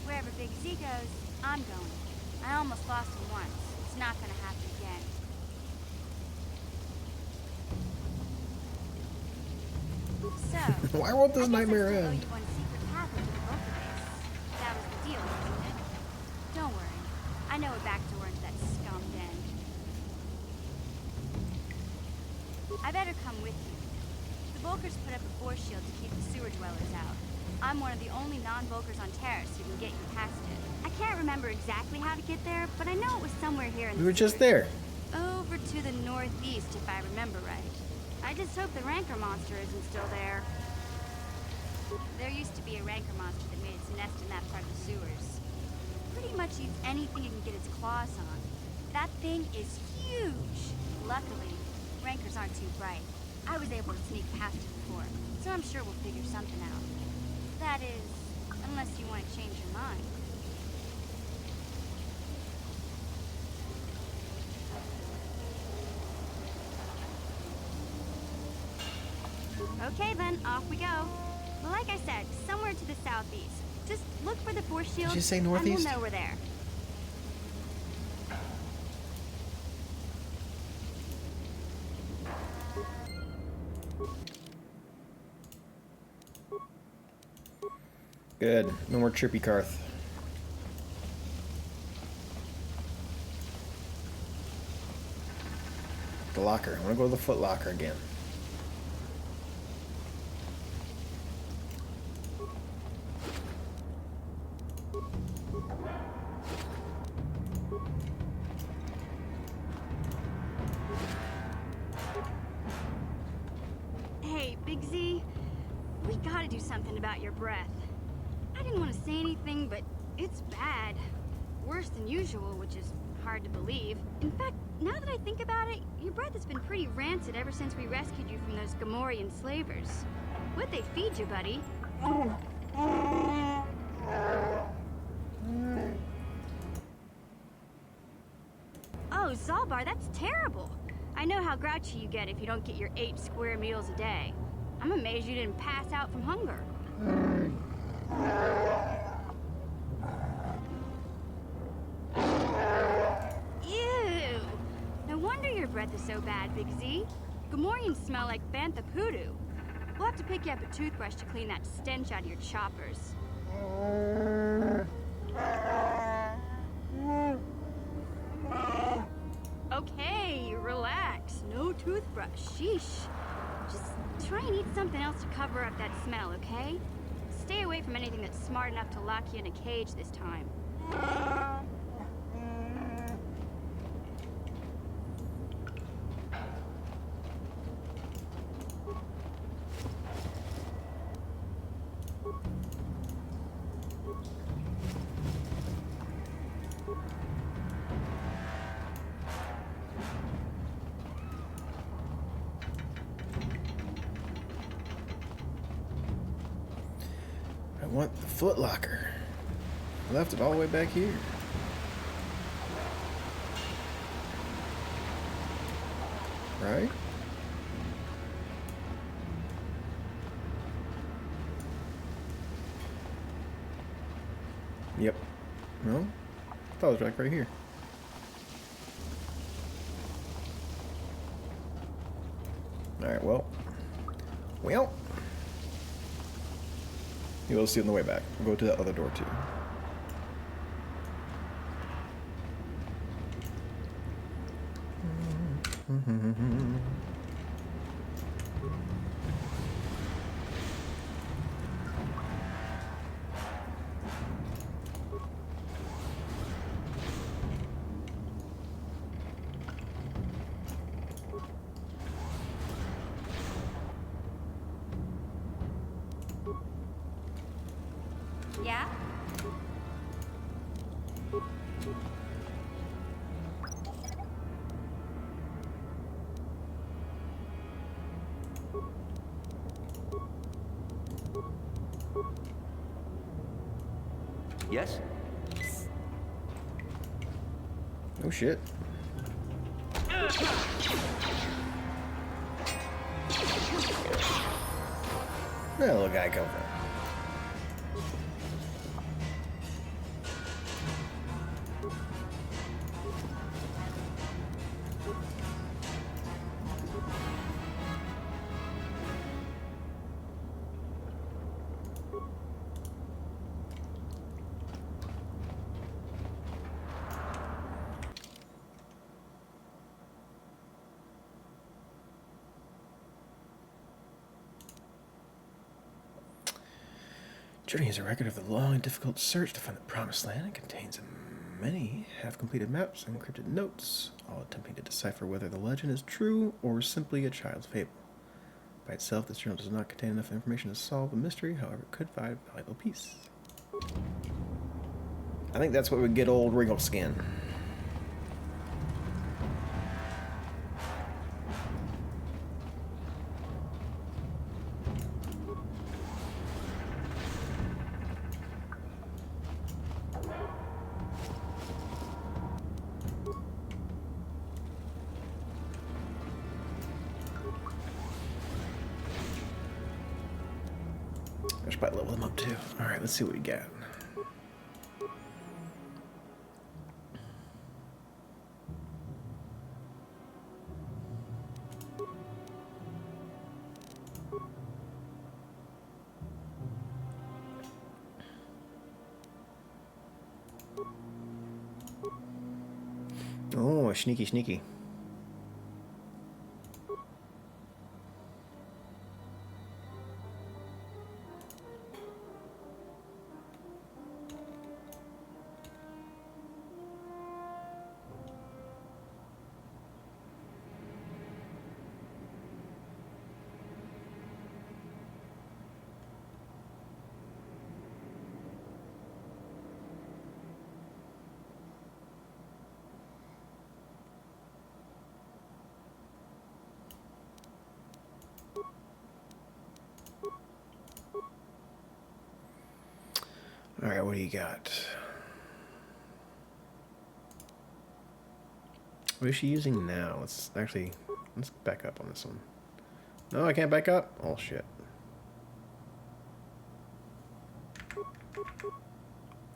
Wherever Big Z goes, I'm going. I almost lost him once. It's not gonna happen again. So, Why won't this I guess nightmare I still owe end? you one secret passage to the Vulcan base. That was the deal, wasn't it? Don't worry. I know a back door into that scum den. I better come with you. The Volkers put up a force shield to keep the sewer dwellers out. I'm one of the only non-Volkers on Terrace who can get you past it. I can't remember exactly how to get there, but I know it was somewhere here in We the were just sewers. there. Over to the northeast, if I remember right. I just hope the Rancor monster isn't still there. There used to be a Rancor monster that made its nest in that part of the sewers. Pretty much eats anything it can get its claws on. That thing is huge. Luckily, Rancors aren't too bright. I was able to sneak past it before, so I'm sure we'll figure something out. That is, unless you want to change your mind. Okay then, off we go. Well, like I said, somewhere to the southeast. Just look for the force shield, you say and northeast? we'll know we're there. Good. No more Trippy Karth. The locker. I want to go to the Foot Locker again. Hey, Big Z, we gotta do something about your breath. I didn't want to say anything, but it's bad. Worse than usual, which is hard to believe. In fact, now that I think about it, your breath has been pretty rancid ever since we rescued you from those Gamorrean slavers. What'd they feed you, buddy? Oh, Zalbar, that's terrible. I know how grouchy you get if you don't get your 8 square meals a day. I'm amazed you didn't pass out from hunger. Ew! No wonder your breath is so bad, Big Z. Gamorreans smell like bantha poodoo. We'll have to pick you up a toothbrush to clean that stench out of your choppers. Okay, relax. No toothbrush. Sheesh. Just try and eat something else to cover up that smell, okay? Stay away from anything that's smart enough to lock you in a cage this time. I want the Foot Locker. I left it all the way back here. Right? Yep. No? I thought it was right here. Alright, well. You'll see on the way back. We'll go to that other door too. Yeah? Yes? Oh shit. Where'd that little guy come from? Journey is a record of the long and difficult search to find the promised land. It contains many half-completed maps and encrypted notes, all attempting to decipher whether the legend is true or simply a child's fable. By itself, this journal does not contain enough information to solve the mystery, however, it could provide a valuable piece. I think that's what would get old Wriggle Skin. I should probably level them up too. Alright, let's see what we got. Oh, sneaky, sneaky. Alright, what do you got? What is she using now? Let's back up on this one. No, I can't back up? Oh shit.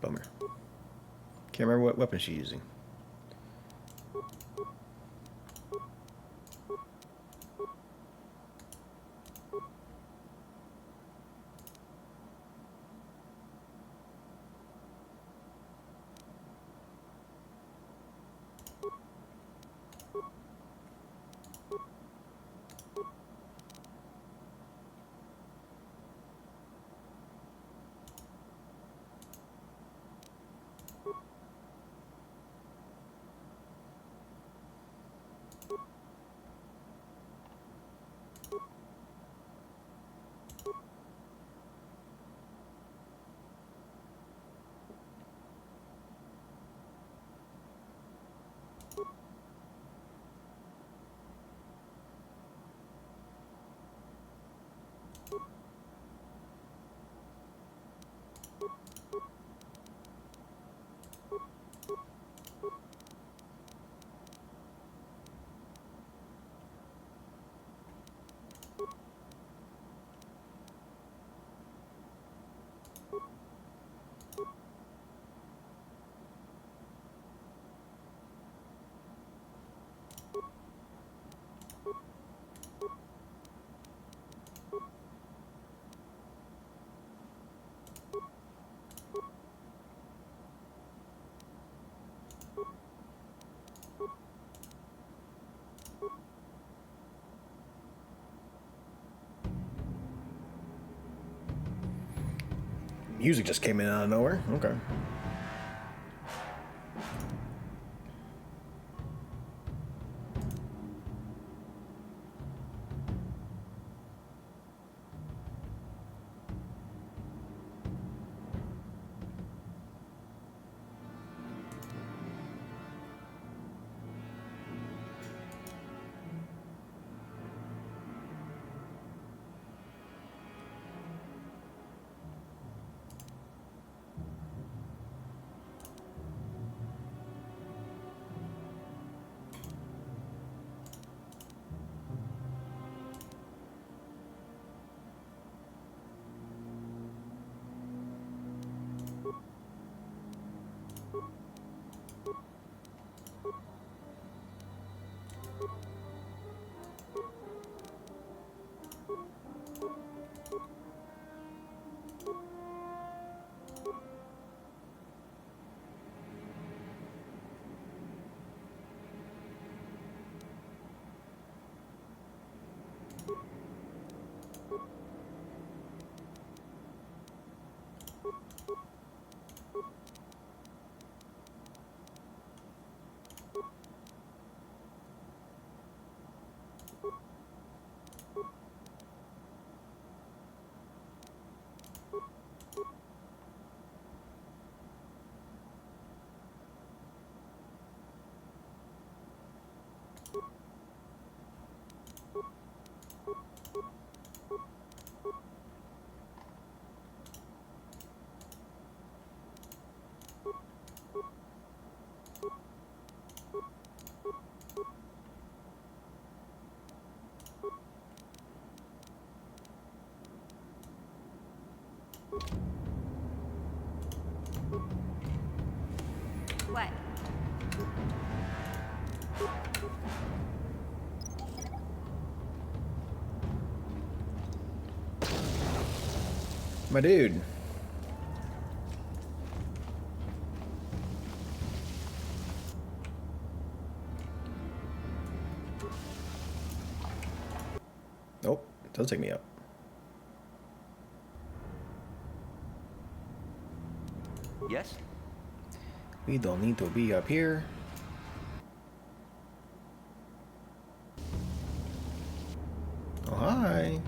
Bummer. Can't remember what weapon she's using. Music just came in out of nowhere. Okay. What? My dude. Nope, it does take me up. Yes? We don't need to be up here. Oh, hi.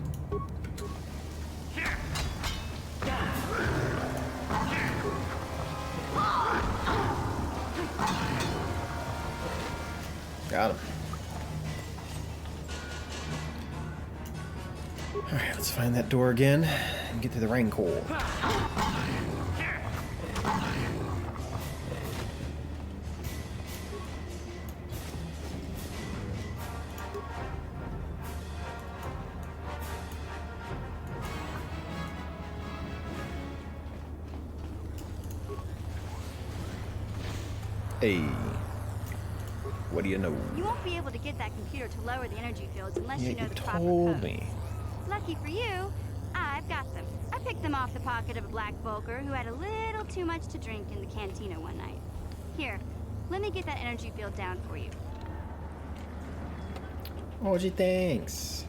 Got him. Alright, let's find that door again and get to the Rancor. Hey. What do you know? You won't be able to get that computer to lower the energy fields unless Yeah, you know you the proper told code. me. Lucky for you, I've got them. I picked them off the pocket of a black Volker who had a little too much to drink in the cantina one night. Here, let me get that energy field down for you. Oh, gee, thanks.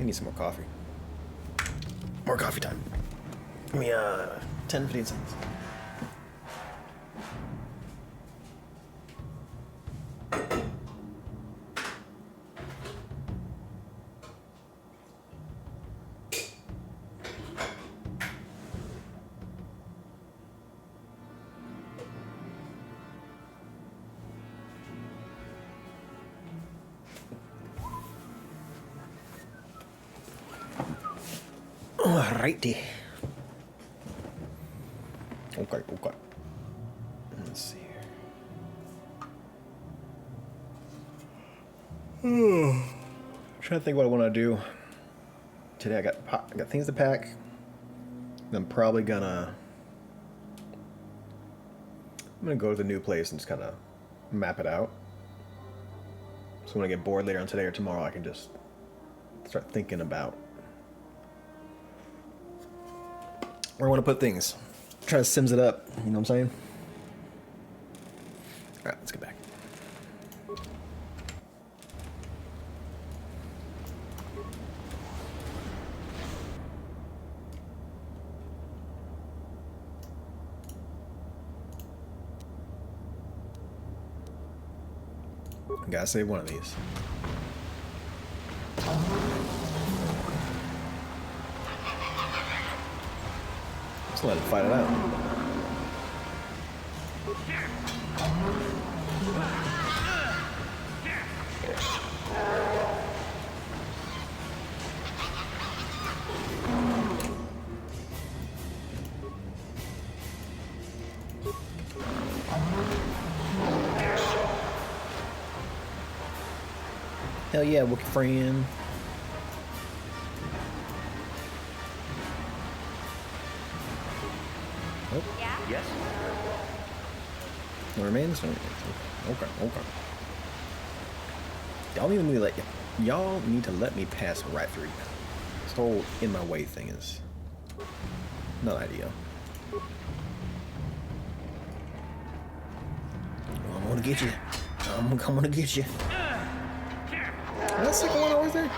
I need some more coffee. More coffee time. Give me 10, 15 seconds. Alrighty. Okay. Let's see here. Trying to think what I want to do today. I got things to pack. I'm probably gonna go to the new place and just kind of map it out. So when I get bored later on today or tomorrow, I can just start thinking about where I want to put things. Try to sims it up, you know what I'm saying? Alright, let's get back. Gotta save one of these. Just let it fight it out. Hell yeah, Wookiee friend. Oh. Yeah? Yes? No remains? No remains. Okay, okay. Y'all need to let me pass right through you. This whole in my way thing is not ideal. I'm gonna get you. I'm gonna get you. Is that second one always there?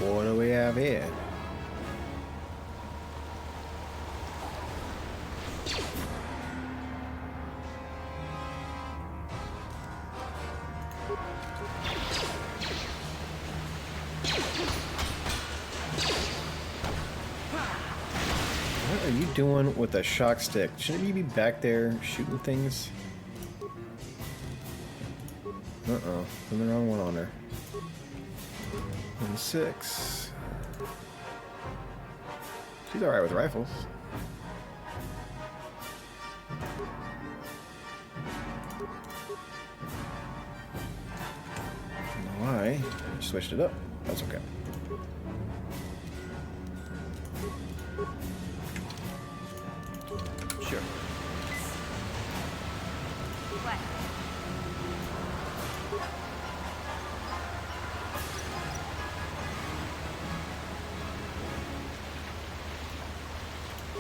What do we have here? What are you doing with a shock stick? Shouldn't you be back there shooting things? Uh-oh. Put the wrong one on her. 6. She's alright with rifles. I don't know why. I switched it up. That's okay. Sure. What?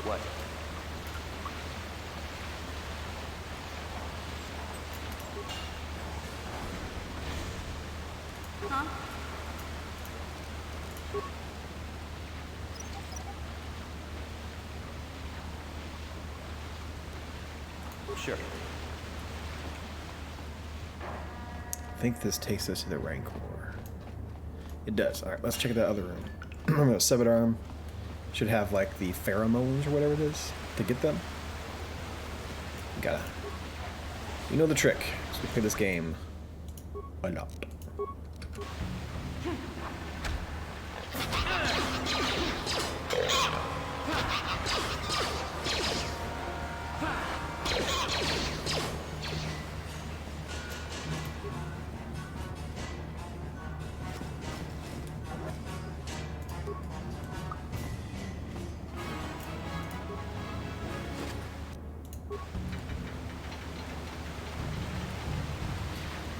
What? Huh? Sure. I think this takes us to the Rancor. It does. Alright, let's check that other room. Remember, Severed Arm should have like the pheromones or whatever it is to get them. You know the trick. So we play this game a lot.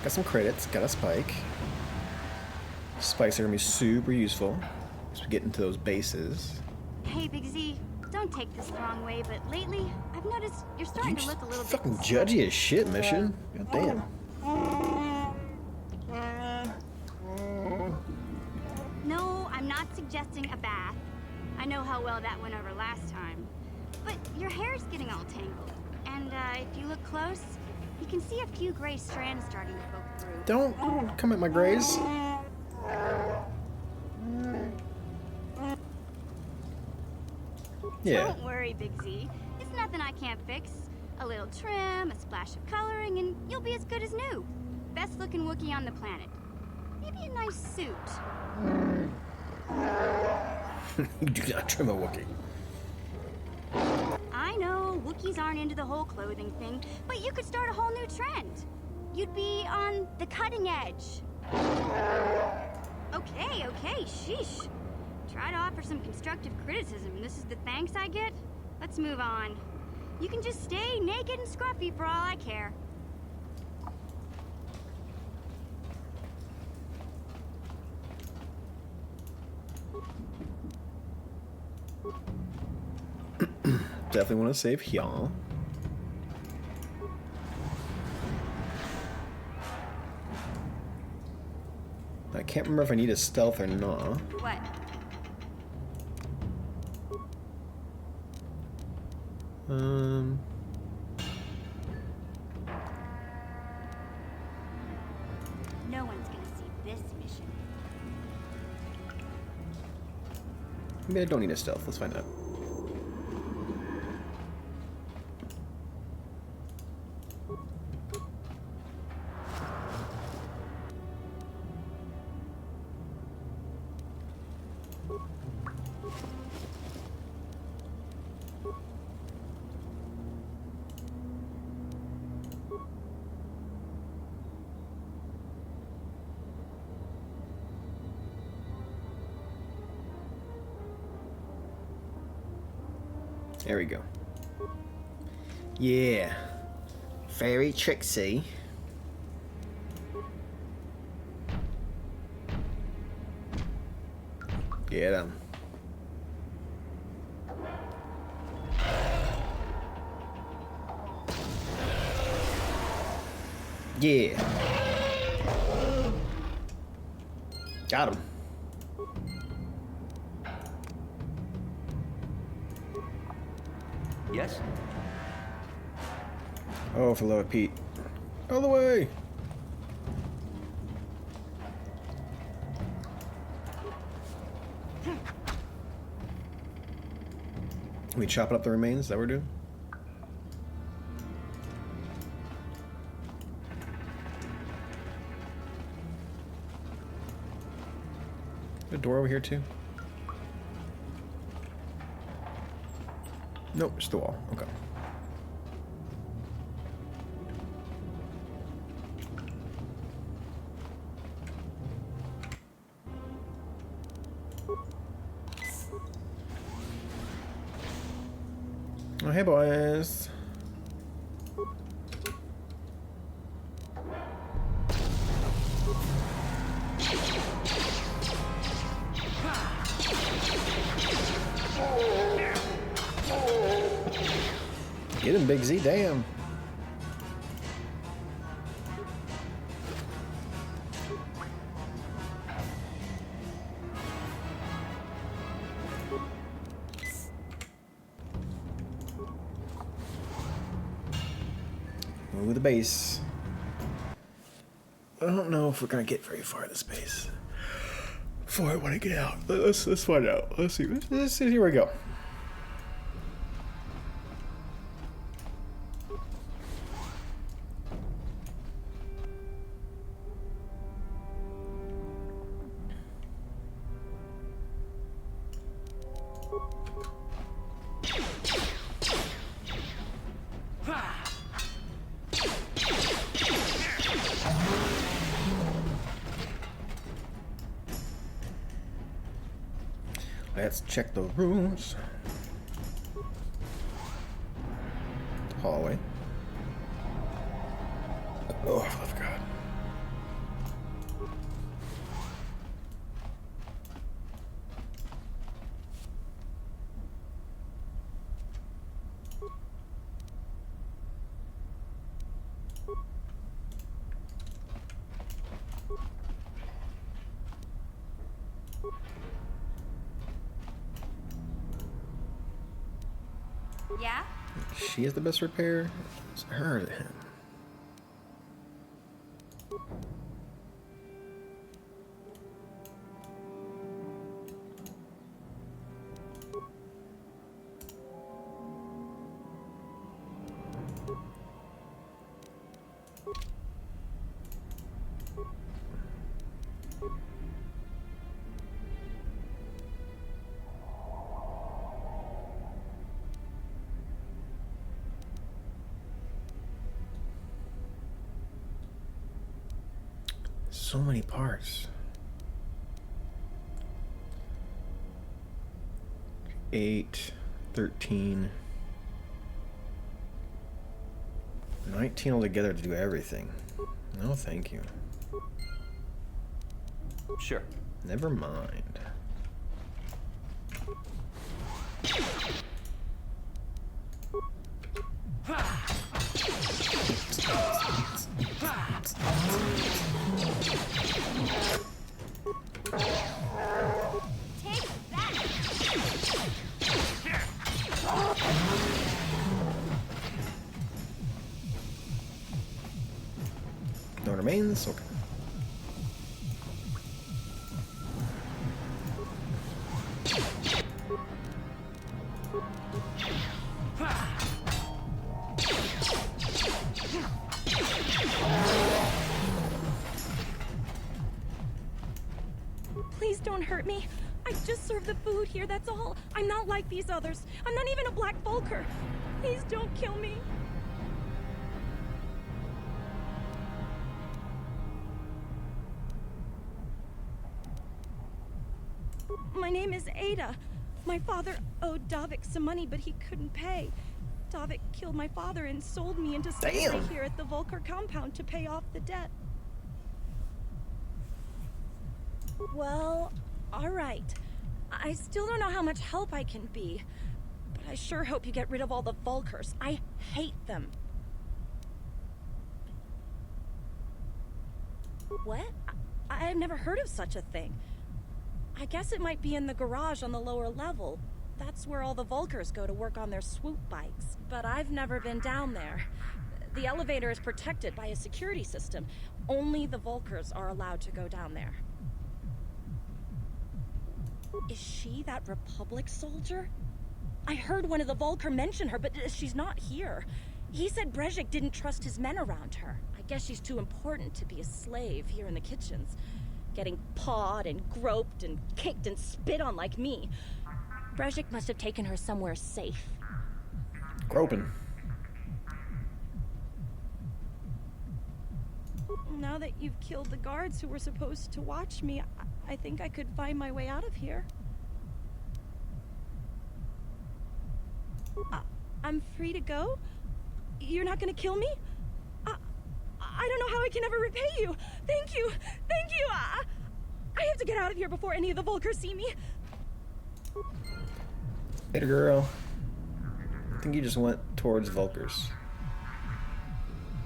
Got some credits, got a spike. Spikes are gonna be super useful as we get into those bases. Hey, Big Z, don't take this the wrong way, but lately, I've noticed you're starting to look a little bit... Fucking judgy as shit, Mission. God damn. No, I'm not suggesting a bath. I know how well that went over last time. But your hair's getting all tangled. And if you look close, you can see a few gray strands starting to poke through. Don't come at my grays. Yeah. Don't worry, Big Z. It's nothing I can't fix. A little trim, a splash of coloring, and you'll be as good as new. Best looking Wookiee on the planet. Maybe a nice suit. You do not trim a Wookiee. I know, Wookiees aren't into the whole clothing thing, but you could start a whole new trend. You'd be on the cutting edge. Okay, sheesh. Try to offer some constructive criticism. This is the thanks I get? Let's move on. You can just stay naked and scruffy for all I care. Definitely want to save Hyun. I can't remember if I need a stealth or not. What? No one's gonna see this mission. Maybe I don't need a stealth. Let's find out. There we go. Yeah. Very tricksy. Get him. Yeah. Got him. Yes? Oh, for love of Pete. All the way! We chopping up the remains? Is that what we're doing? A door over here too? Nope, just the wall. Okay. Oh, hey, boys. Get him, Big Z, damn. Move the base. I don't know if we're gonna get very far in this base before I want to get out. Let's find out. Let's see. Here we go. Let's check the rooms. Hallway. Oh, I forgot. Yeah? She is the best repair. It's her to him. So many parts. 8, 13, 19 altogether to do everything. No, thank you. Sure. Never mind. remains. Okay. Please don't hurt me. I just serve the food here, that's all. I'm not like these others. I'm not even a Black Vulker. Please don't kill me. My name is Ada. My father owed Davik some money, but he couldn't pay. Davik killed my father and sold me into slavery here at the Vulker compound to pay off the debt. Well, all right. I still don't know how much help I can be, but I sure hope you get rid of all the Vulkers. I hate them. What? I've never heard of such a thing. I guess it might be in the garage on the lower level. That's where all the Vulkers go to work on their swoop bikes. But I've never been down there. The elevator is protected by a security system. Only the Vulkers are allowed to go down there. Is she that Republic soldier? I heard one of the Vulker mention her, but she's not here. He said Brejik didn't trust his men around her. I guess she's too important to be a slave here in the kitchens. Getting pawed and groped and kicked and spit on like me. Brejik must have taken her somewhere safe. Groping. Now that you've killed the guards who were supposed to watch me, I think I could find my way out of here. I'm free to go? You're not gonna kill me? I don't know how I can ever repay you. Thank you. Thank you. I have to get out of here before any of the Vulkers see me. Later, girl. I think you just went towards Vulkers.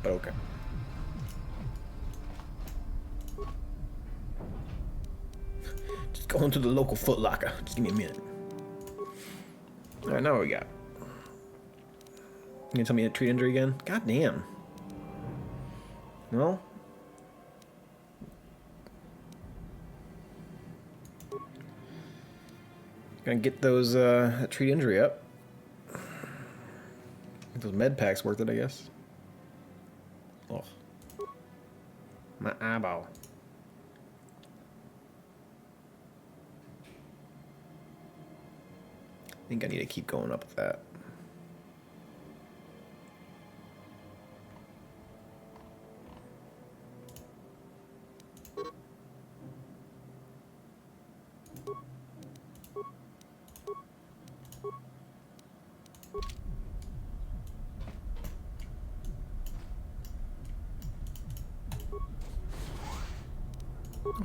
But okay. Just going to the local Foot Locker. Just give me a minute. Alright, now what we got? You gonna tell me a treat injury again? God damn. Well. Gonna get those that treat injury up. Get those med packs worth it, I guess. Oh. My eyeball. I think I need to keep going up with that.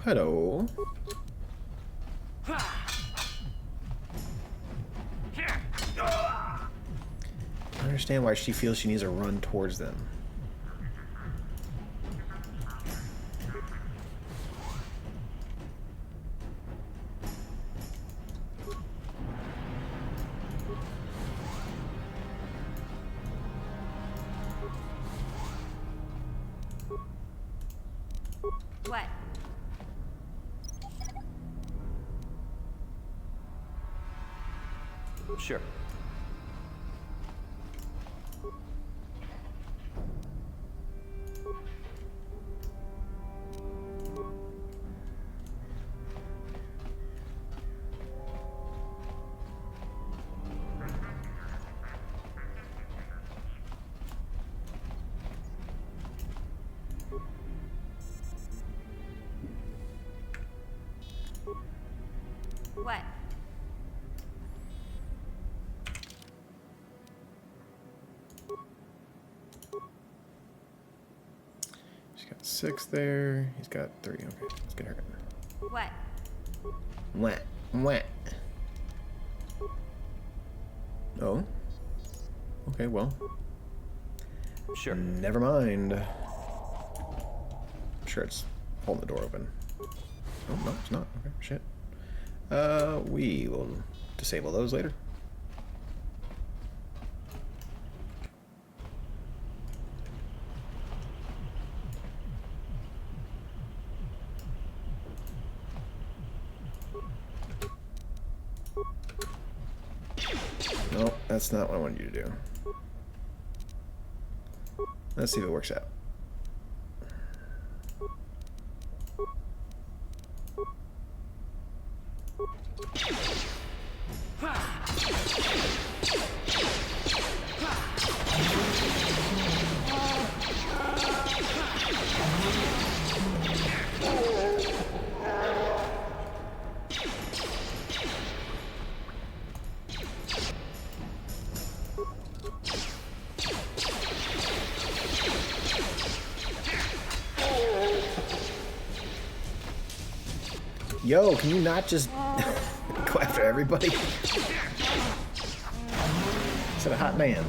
Hello. I understand why she feels she needs to run towards them. What? Sure. What? She's got 6 there. He's got 3. Okay, let's get her. What? What? What? Oh. Okay, well. Sure. Never mind. I'm sure it's holding the door open. Oh, no, it's not. Okay, shit. We will disable those later. No, that's not what I wanted you to do. Let's see if it works out. Yo, can you not just go after everybody? Is that a hot man?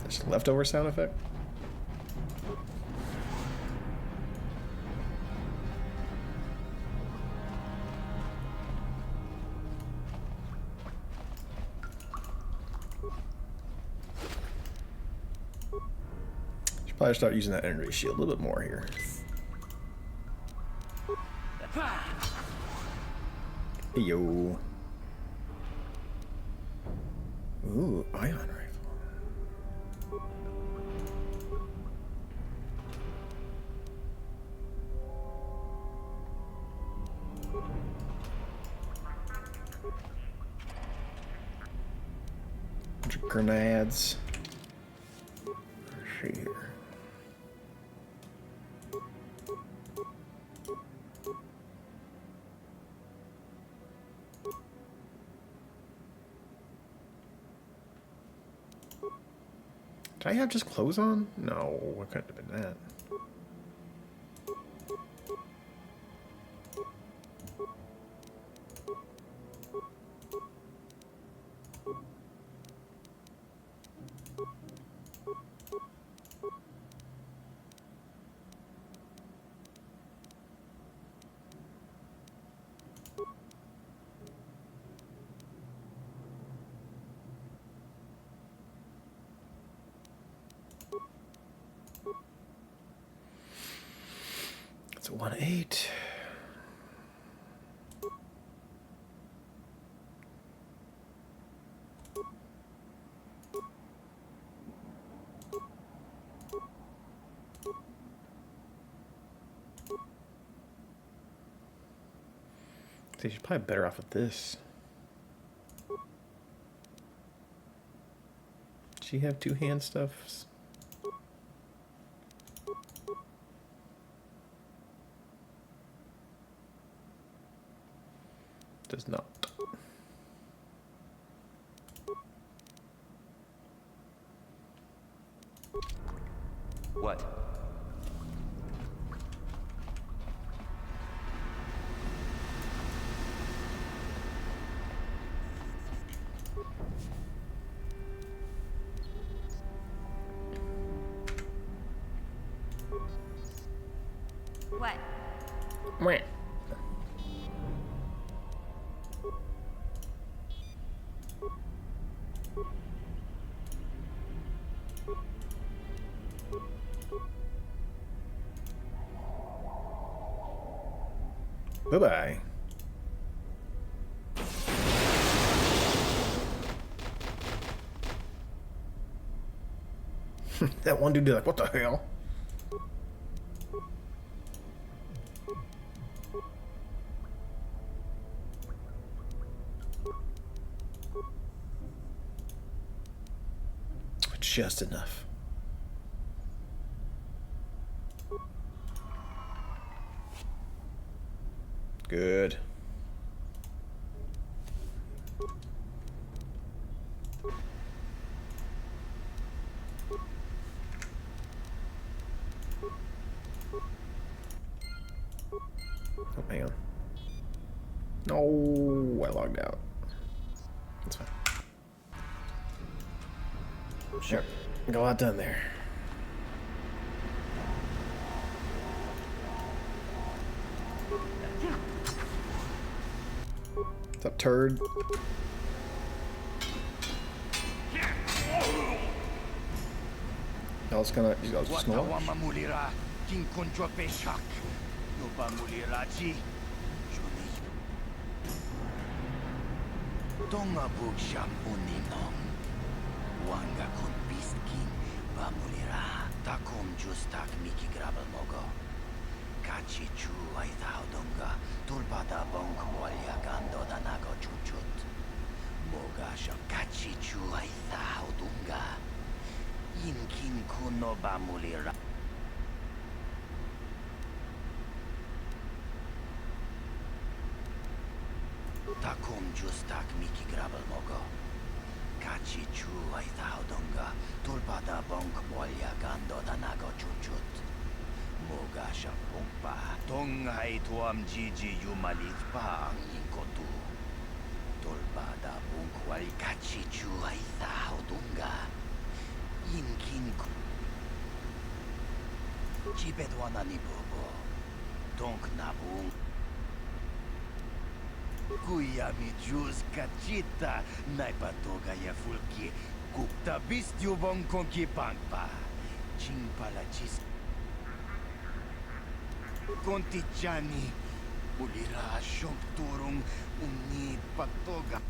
There's a leftover sound effect? Probably start using that energy shield a little bit more here. Hey, yo. Ooh, ion rifle. Bunch of grenades. Let's see here. Did I have just clothes on? No, it couldn't have been that. It's a 1-8. So she's probably better off with this. Does she have two-hand stuffs? Does not. What? What? Meh. Bye-bye. That one dude like, what the hell? Just enough. Good. Oh, hang on. No, I logged out. That's fine. Sure. Got a lot done there. What's up, turd? Y'all's gonna, you guys just know. Tonga buksham uninong. Wanga kun pistkin bamulira. Takum justak miki grabel mogo. Kachi chu ay donga. Tulpada bonk walya gando danago chuchut. Moga sho kachi chu ay dunga. Inkin kuno bamulira. Takum justak miki grabel mogo. Kachi chu ay donga. Tulpada bonk walya gando danago chuchut. Moga sha pumpa. Tongay tuam jiji yumalit pa ang inkotu. Tulpada bonk wal kachi chu ay dunga. Inkin ku. Chipedwana ni bobo. Tonk nabung. Kuya mi jus kachita, naipatoga ya fulki, kukta bistyu bon konki pangpa. Chimpala chis. Kontichani, ulira shonk turung, uni patoga.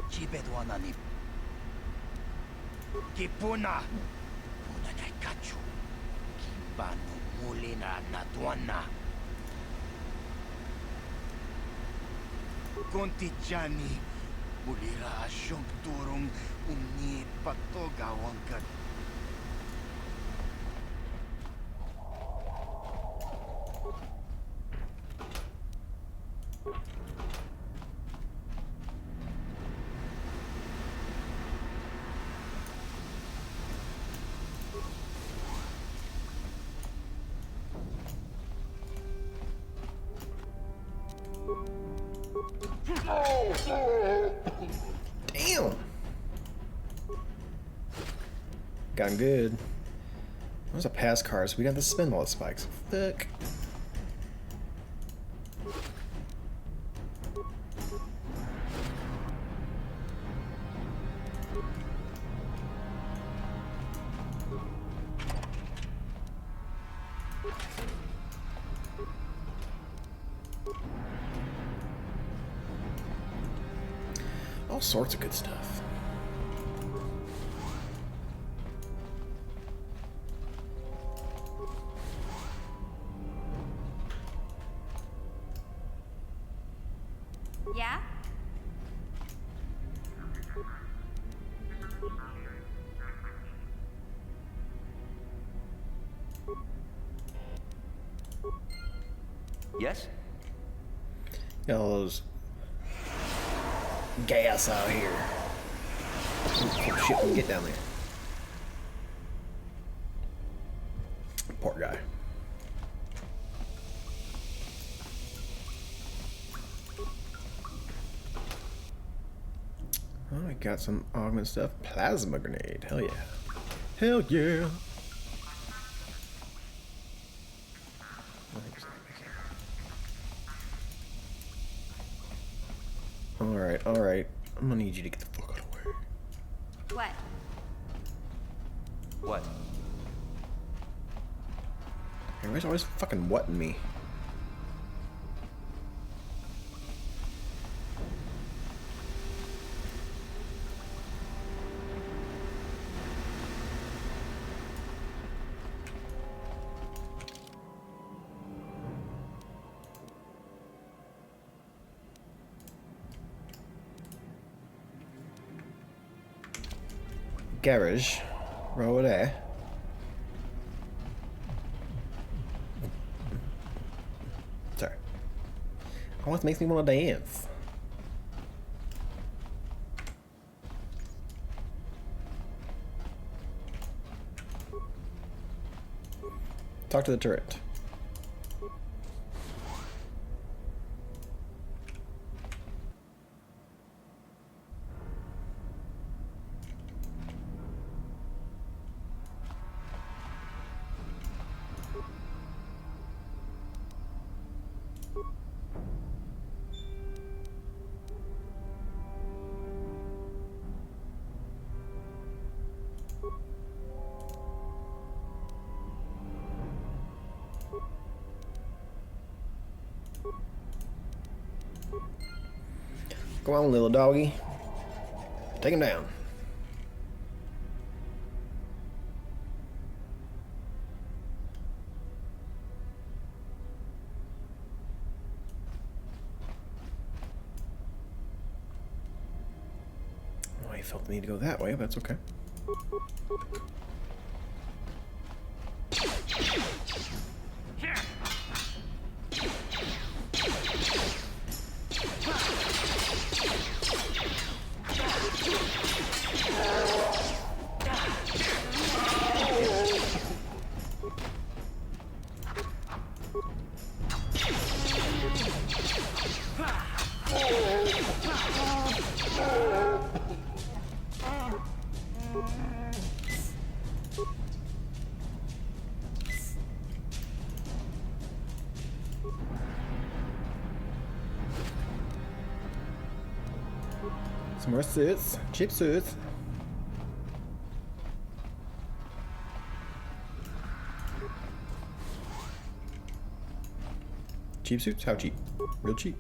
Chipedwana ni. Kipuna. Puna na kachu. Kimbano. Mulina Natwana Kontichani Mulira Shonk Turung Uni Patoga Wanka Damn. Got good. There's a pass card, so we got to spend all the spikes. Fuck. All sorts of good stuff. Yeah? Yes? Got all those gas out here. Oh, shit, we can get down there. Poor guy. Oh, I got some augment stuff. Plasma grenade. Hell yeah. Hell yeah. Alright. I'm gonna need you to get the fuck out of the way. What? What? Everybody's always fucking whatting me. Garage. Roll there. Sorry. Always makes me want to dance. Talk to the turret. Go on, little doggy. Take him down. Oh, I felt the need to go that way, but that's okay. Some more suits, cheap suits. Cheap suits? How cheap? Real cheap.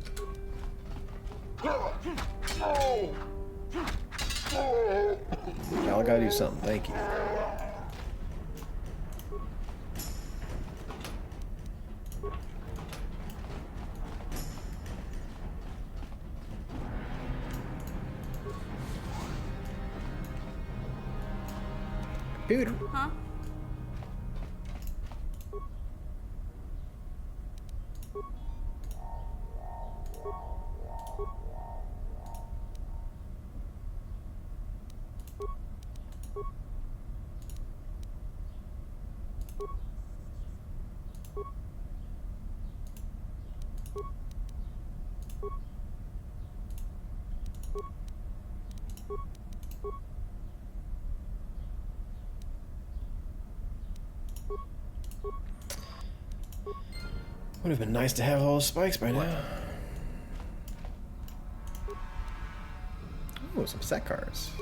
Y'all gotta do something, thank you. Computer. Huh? Would have been nice to have all those spikes by now. Oh, some set cars.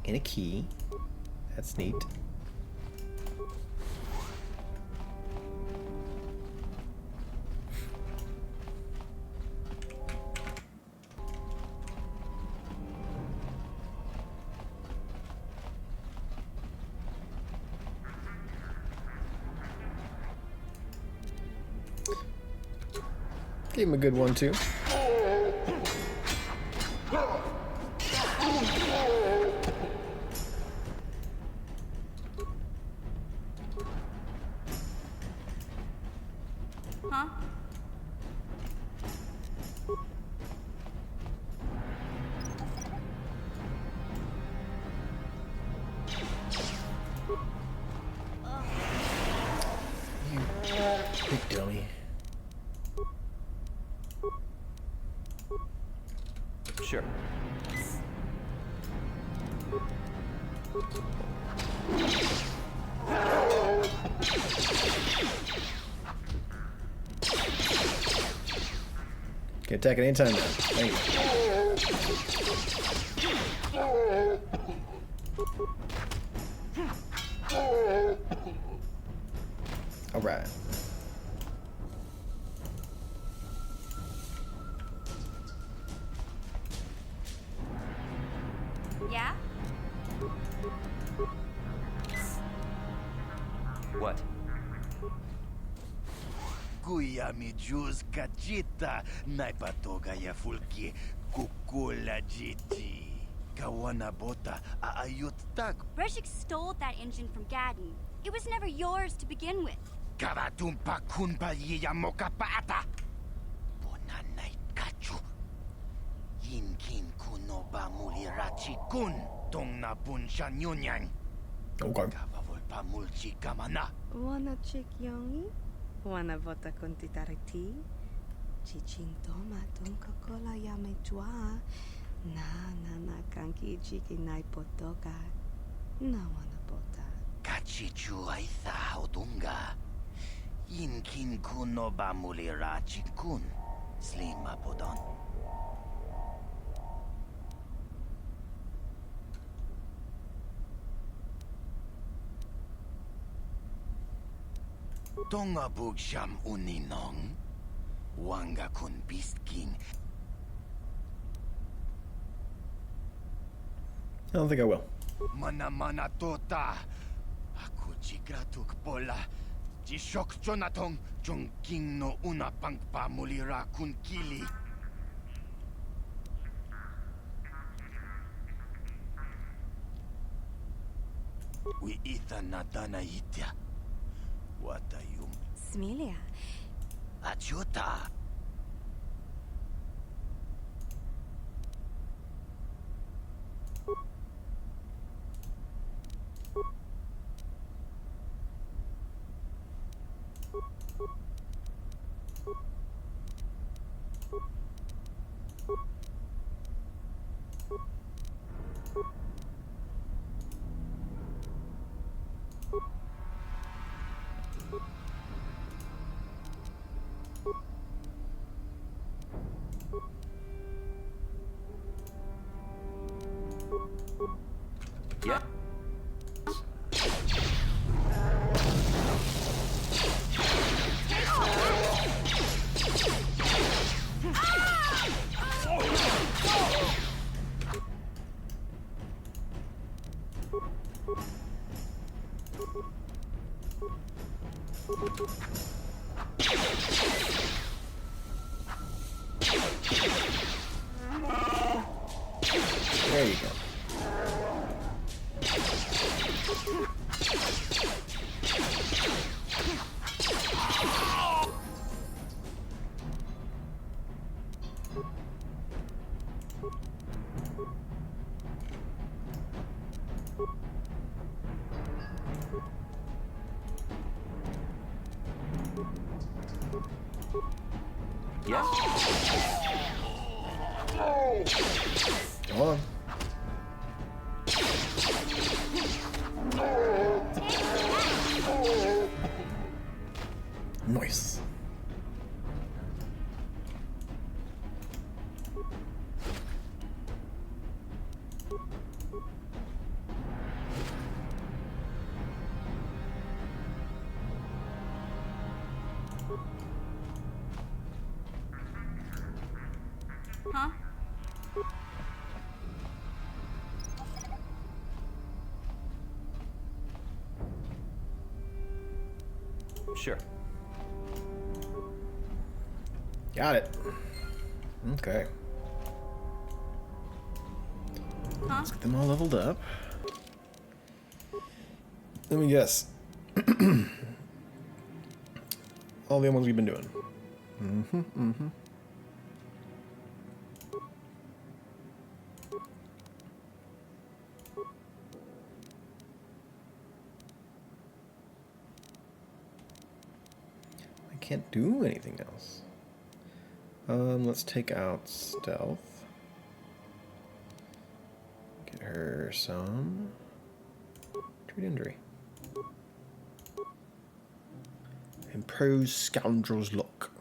And a key. That's neat. Gave him a good one, too. Huh? Big dummy. Sure. Can attack at any time now. Thank you. Alright. Yeah? What? Kuya mi juz kachita naipatoga ya fulki kukula jiji. Kawana bota aayut tag. Breshik stole that engine from Gadden. It was never yours to begin with. Karatumpa kunpa yiya mokapata. Bonanay kachu. Yinkin kuno ba mulirachi kun. Tong na bunsha nyunyang. Okay. Kabavol pa mulchi kamana. Wanna chick yongi? Wanna vota con titariti? Chichin toma ton Coca-Cola ya me chua. Na kanki chiki nai potoka. Na wanna bota. Kachichu ay odunga. Yinkin kuno ba mulirachi kun. Slima podon. Tonga bugsham uninong. Wanga kun beast king. don't think I will. Mana mana tota. Aku jigratuk pola. Jishok Jonathan Jongking no una pangpa mulira kun kili. We itha nadana itya. Watayum. Smilia. Achuta. Yeah. There you go. Yes? Come on. Nice. Huh? Sure. Got it. Okay. Huh? Let's get them all leveled up. Let me guess. All the ones we've been doing. I can't do anything else. Let's take out stealth. Get her some treat injury. Improves scoundrel's luck.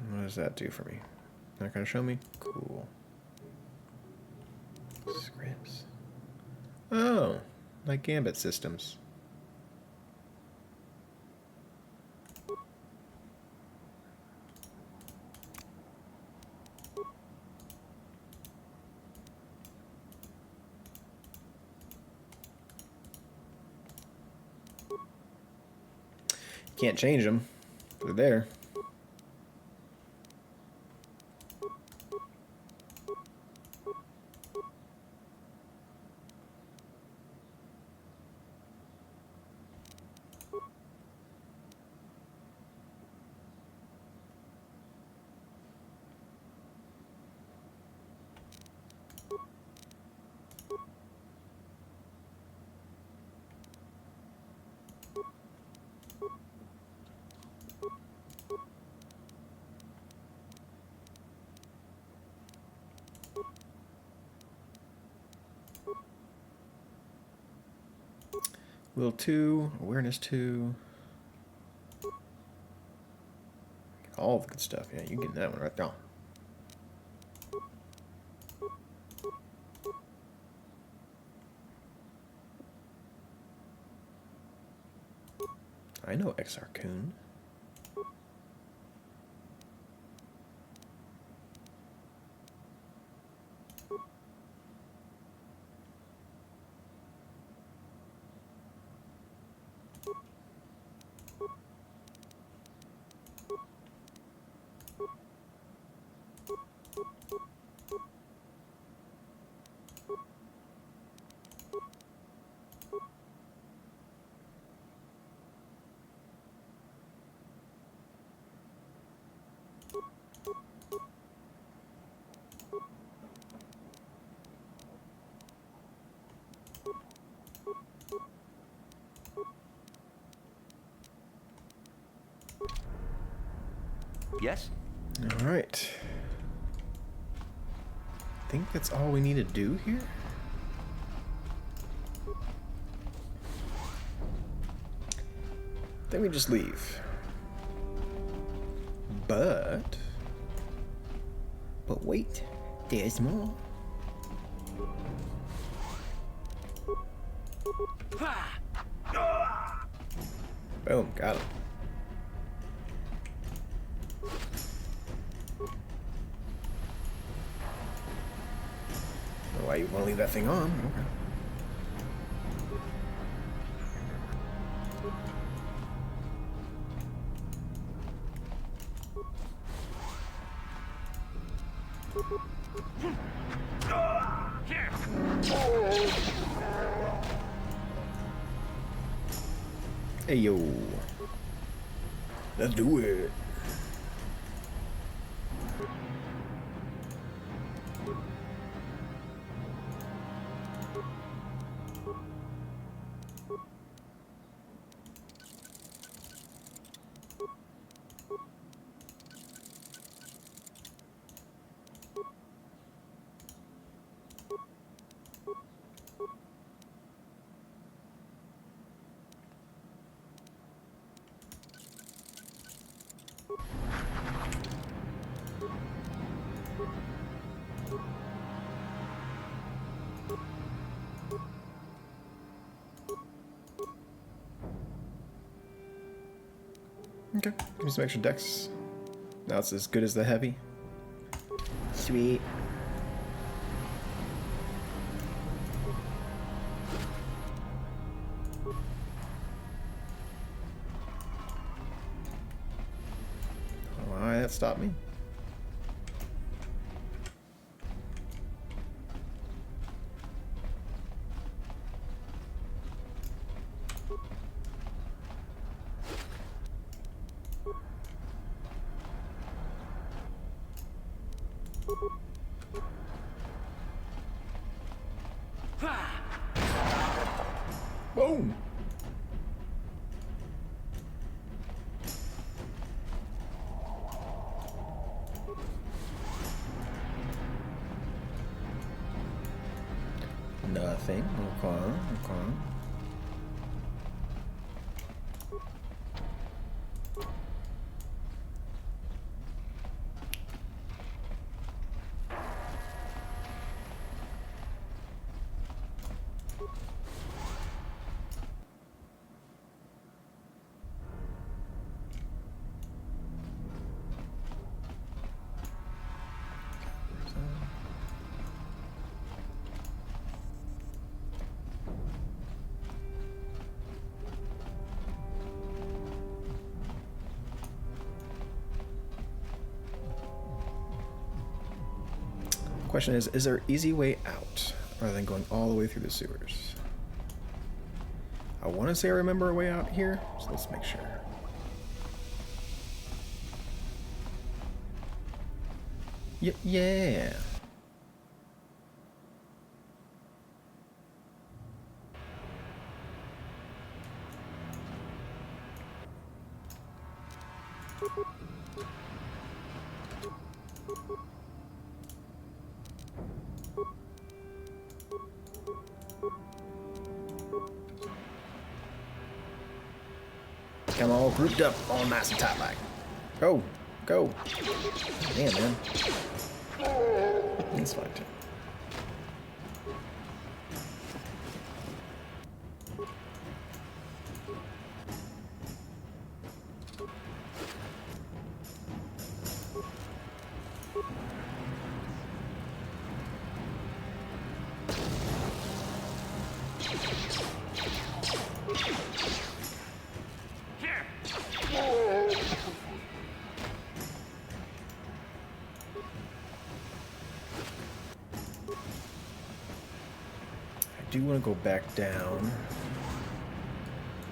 What does that do for me? Not gonna show me? Cool. Scripts. Oh, like Gambit systems. Can't change them. They're there. Will 2, awareness 2. All the good stuff. Yeah, you get that one right there. I know Exarchun. Yes? All right. I think that's all we need to do here. Then we just leave. But wait, there's more. Boom, got him. Why you want to leave that thing on? Okay. Hey yo, let's do it. Okay, give me some extra decks. Now it's as good as the heavy. Sweet. Why that stopped me? Boom! Nothing. Okay. Question is there an easy way out rather than going all the way through the sewers? I want to say I remember a way out here, so let's make sure. Yeah. Come all grouped up, all nice and tight like. Go, go. Damn, man. That's fine too. I do want to go back down.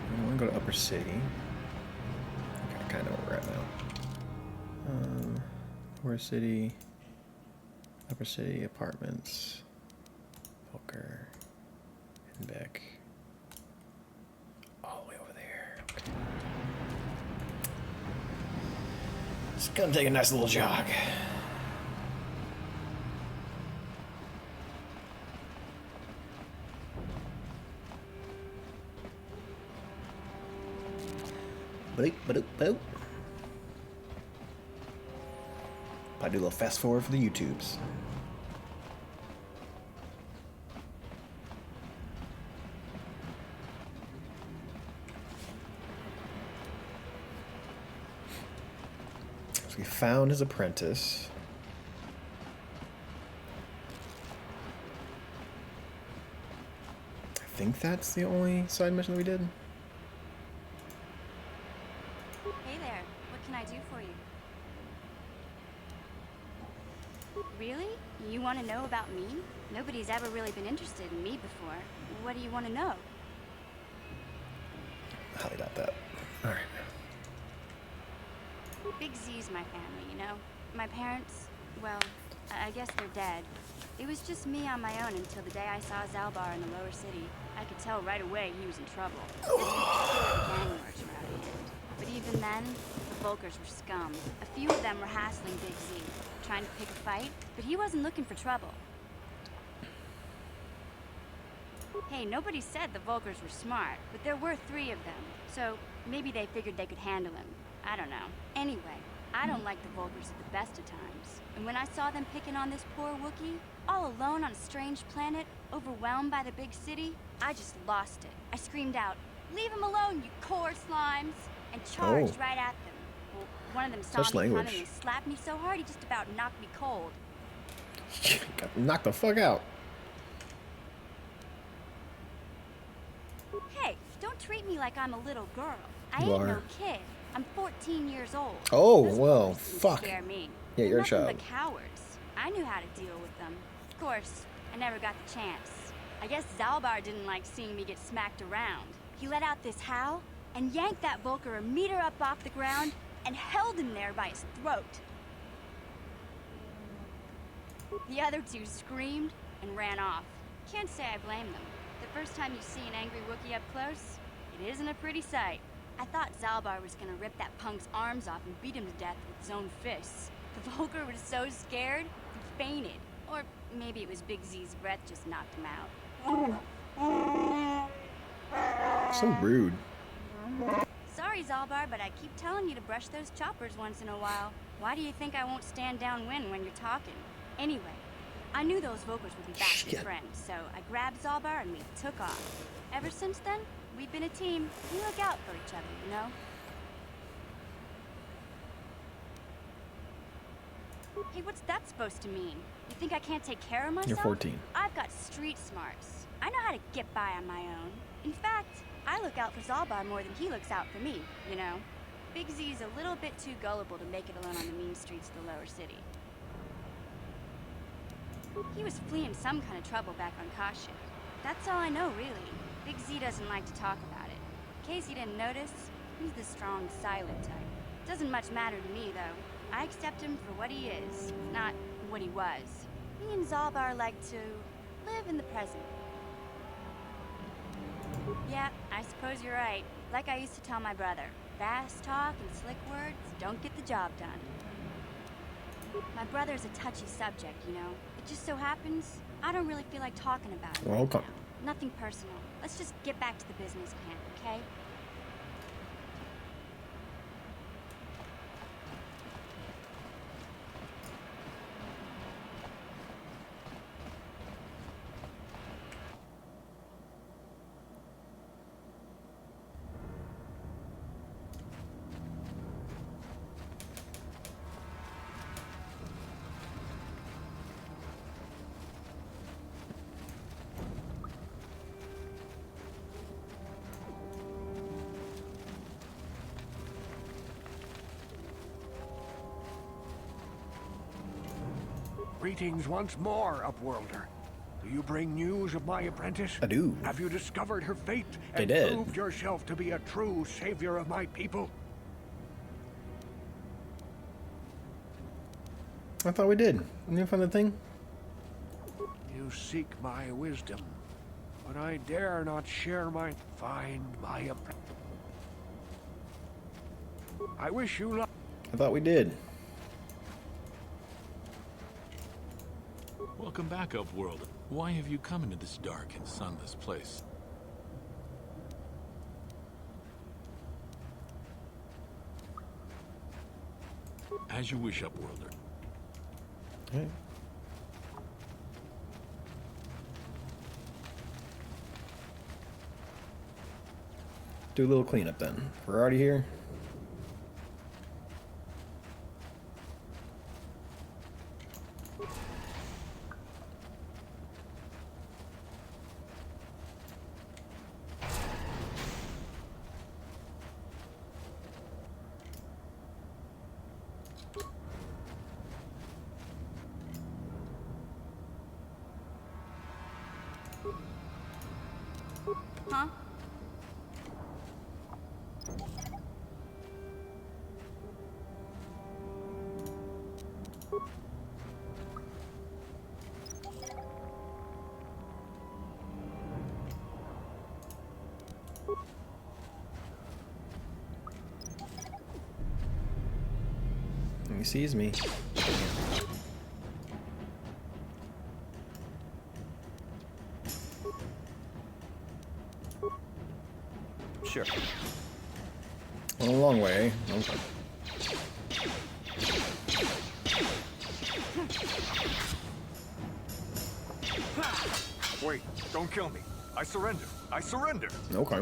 I want to go to Upper City. Okay, I kind of know where we're at now. Upper City, Upper City Apartments, Volker, and back all the way over there. Okay. Just gonna take a nice little jog. Boop, boop, boop. I do a little fast forward for the YouTubes. So we found his apprentice. I think that's the only side mission that we did. Hey there, what can I do for you? Really? You want to know about me? Nobody's ever really been interested in me before. What do you want to know? I highly doubt that. Alright. Big Z's my family, you know? My parents, well, I guess they're dead. It was just me on my own until the day I saw Zalbar in the lower city. I could tell right away he was in trouble. This particular gang lurch around here. But even then, the Volkers were scum. A few of them were hassling Big Z, trying to pick a fight, but he wasn't looking for trouble. Hey, nobody said the Volkers were smart, but there were 3 of them, so maybe they figured they could handle him. I don't know. Anyway, I don't like the Volkers at the best of times. And when I saw them picking on this poor Wookiee, all alone on a strange planet, overwhelmed by the big city, I just lost it. I screamed out, "Leave him alone, you core slimes!" and charged right at them. Well, one of them saw Such me language. coming and slapped me so hard he just about knocked me cold. Got knocked the fuck out. Hey, don't treat me like I'm a little girl. I You ain't are. no kid. I'm 14 years old. Oh, Those well, Volkers didn't fuck. Scare me. Yeah, you're a Nothing child. but cowards. I knew how to deal with them. Of course, I never got the chance. I guess Zalbar didn't like seeing me get smacked around. He let out this howl and yanked that Volker a meter up off the ground and held him there by his throat. The other 2 screamed and ran off. Can't say I blame them. The first time you see an angry Wookiee up close, it isn't a pretty sight. I thought Zalbar was gonna rip that punk's arms off and beat him to death with his own fists. The Volker was so scared, he fainted. Or maybe it was Big Z's breath just knocked him out. So rude. Sorry, Zalbar, but I keep telling you to brush those choppers once in a while. Why do you think I won't stand downwind when you're talking? Anyway, I knew those Volkers would be back to friends, so I grabbed Zalbar and we took off. Ever since then, we've been a team. We look out for each other, you know? Hey, what's that supposed to mean? You think I can't take care of myself? You're 14. I've got street smarts. I know how to get by on my own. In fact, I look out for Zalbar more than he looks out for me, you know? Big Z's a little bit too gullible to make it alone on the mean streets of the lower city. He was fleeing some kind of trouble back on Kashyyyk. That's all I know, really. Big Z doesn't like to talk about it. In case you didn't notice, he's the strong, silent type. Doesn't much matter to me, though. I accept him for what he is, not what he was. Me and Zalbar like to live in the present. Yeah, I suppose you're right. Like I used to tell my brother, fast talk and slick words don't get the job done. My brother's a touchy subject, you know. It just so happens, I don't really feel like talking about it. Well, okay. Nothing personal. Let's just get back to the business plan, okay? Greetings once more, Upworlder. Do you bring news of my apprentice? I do. Have you discovered her fate I and did. proved yourself to be a true savior of my people? I thought we did. You find the thing? You seek my wisdom, but I dare not share my... Find my apprentice. I wish you luck. I thought we did. Welcome back, Upworld. Why have you come into this dark and sunless place? As you wish, Upworlder. Hey. Do a little cleanup then. We're already here. Huh? He sees me. Sure. A long way. Okay. Wait, don't kill me. I surrender. I surrender. Okay.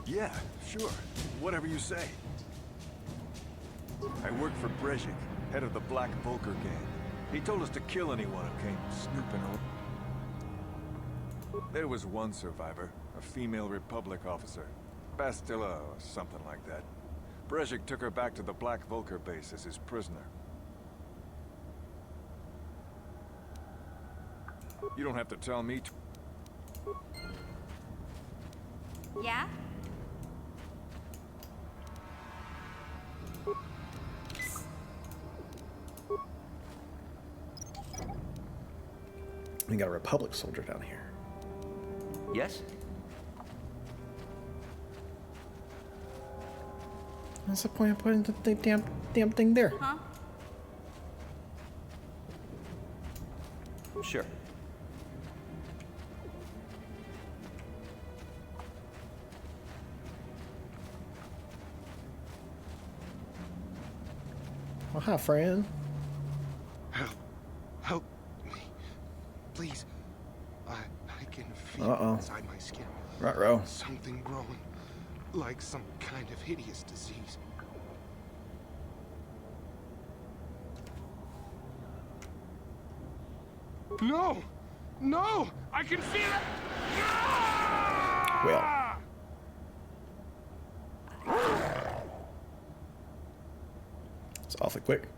Yeah, sure. Whatever you say. I work for Brezhik, head of the Black Volker gang. He told us to kill anyone who came snooping over. There was one survivor, a female Republic officer. Bastilla or something like that. Brezhik took her back to the Black Volker base as his prisoner. You don't have to tell me to... Yeah? We got a Republic soldier down here. Yes? What's the point of putting the damn thing there? Huh? Sure. Oh, hi, friend. Help me. Please. I can feel Uh-oh. inside my skin. Ruh-roh. Something growing. Like some kind of hideous disease. No! No! I can feel it! Well. It's awfully quick.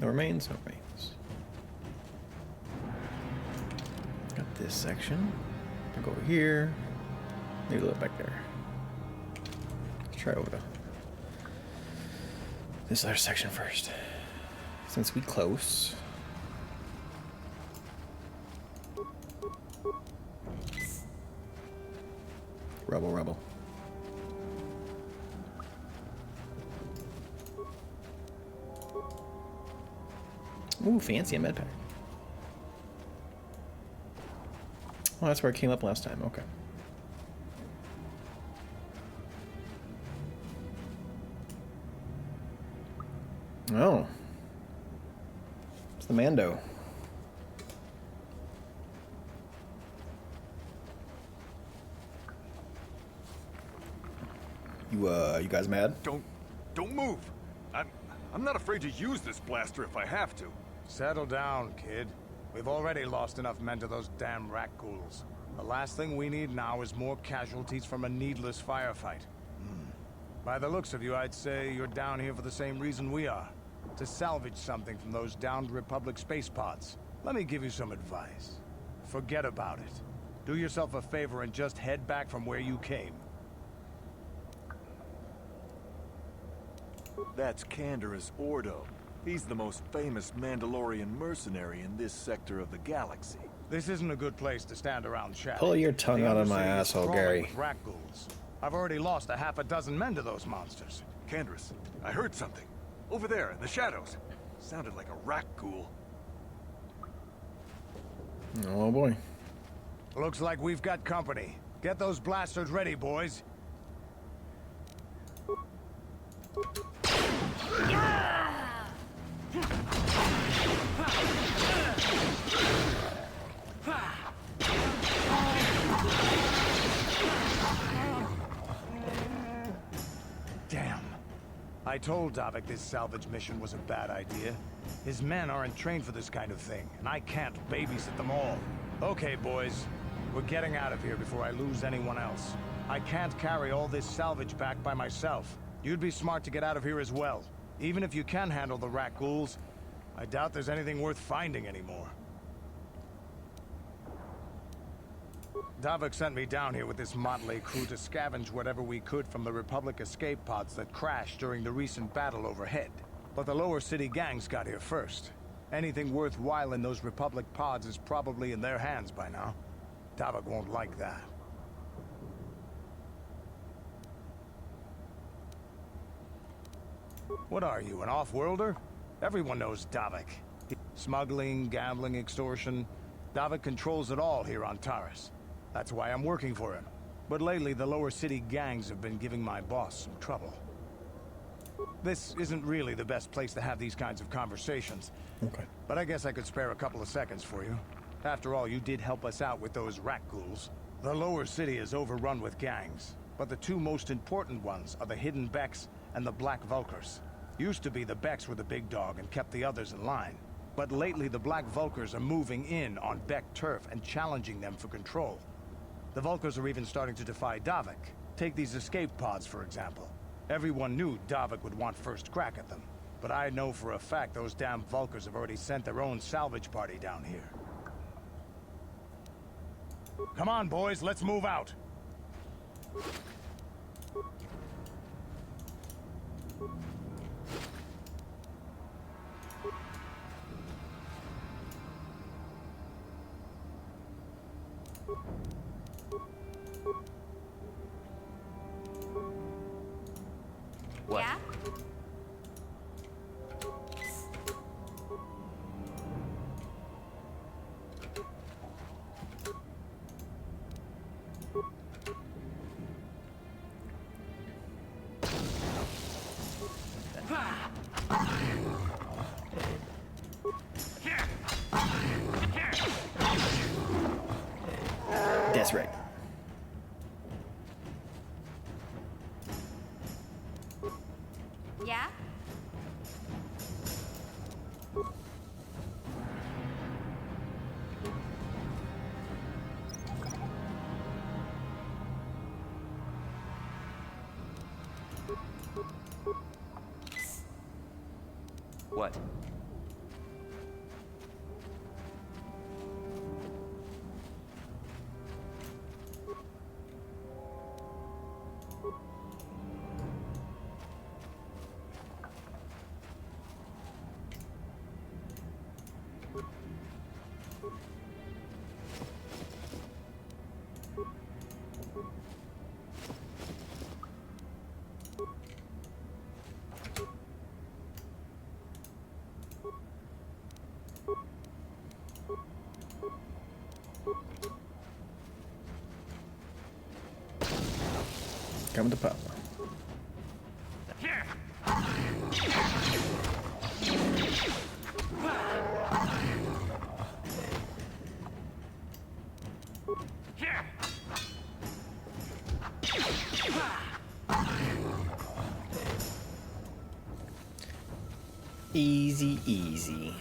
No remains, no remains. Got this section. I'll go over here. Maybe a little back there. Let's try over to this other section first. Since we close. Rebel, rebel. Ooh, fancy a med pack. Oh, that's where it came up last time. Okay. Oh. It's the Mando. You guys mad? Don't move. I'm not afraid to use this blaster if I have to. Settle down, kid. We've already lost enough men to those damn rat ghouls. The last thing we need now is more casualties from a needless firefight. By the looks of you, I'd say you're down here for the same reason we are. To salvage something from those downed Republic space pods. Let me give you some advice. Forget about it. Do yourself a favor and just head back from where you came. That's Canderous Ordo. He's the most famous Mandalorian mercenary in this sector of the galaxy. This isn't a good place to stand around chatting. Pull your tongue The out of my Undercity is asshole, crawling Gary. with rat ghouls. I've already lost a half a dozen men to those monsters. Candrace, I heard something. Over there, in the shadows. Sounded like a rat ghoul. Oh boy. Looks like we've got company. Get those blasters ready, boys. Damn. I told Davik this salvage mission was a bad idea. His men aren't trained for this kind of thing, and I can't babysit them all. Okay, boys. We're getting out of here before I lose anyone else. I can't carry all this salvage back by myself. You'd be smart to get out of here as well. Even if you can handle the rat ghouls, I doubt there's anything worth finding anymore. Davik sent me down here with this motley crew to scavenge whatever we could from the Republic escape pods that crashed during the recent battle overhead. But the lower city gangs got here first. Anything worthwhile in those Republic pods is probably in their hands by now. Davik won't like that. What are you, an off-worlder? Everyone knows Davik. Smuggling, gambling, extortion. Davik controls it all here on Taris. That's why I'm working for him. But lately, the lower city gangs have been giving my boss some trouble. This isn't really the best place to have these kinds of conversations. Okay. But I guess I could spare a couple of seconds for you. After all, you did help us out with those rat ghouls. The lower city is overrun with gangs, but the two most important ones are the Hidden Becks and the Black Vulkars. Used to be the Becks were the big dog and kept the others in line. But lately the Black Vulkars are moving in on Beck turf and challenging them for control. The Vulkars are even starting to defy Davik. Take these escape pods, for example. Everyone knew Davik would want first crack at them. But I know for a fact those damn Vulkars have already sent their own salvage party down here. Come on, boys, let's move out. What? Yeah? That's right. Yeah? What? Coming to Papa. Easy, easy.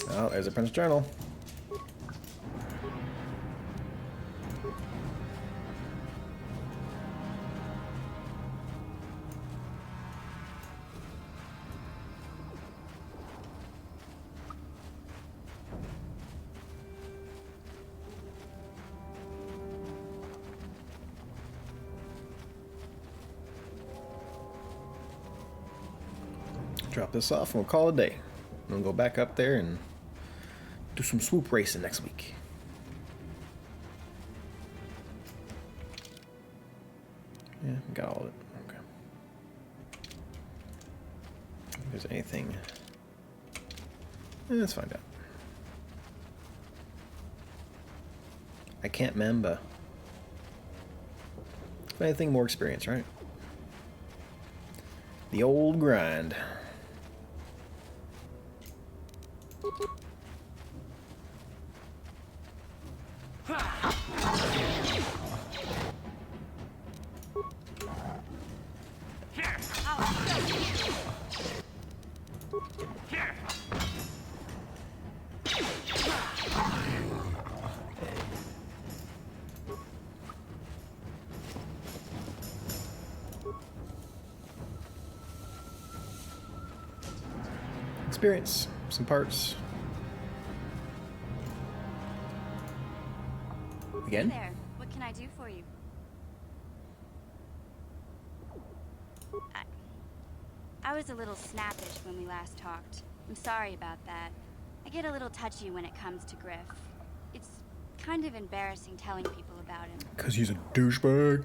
Oh, there's a Prince Journal. Drop this off and we'll call it a day. We'll go back up there and do some swoop racing next week. Yeah, got all of it. Okay. If there's anything. Let's find out. I can't remember. If anything, more experience, right? The old grind. Experience, some parts. Again? Hey there. What can I do for you? I was a little snappish when we last talked. I'm sorry about that. I get a little touchy when it comes to Griff. It's kind of embarrassing telling people about him. 'Cause he's a douchebag.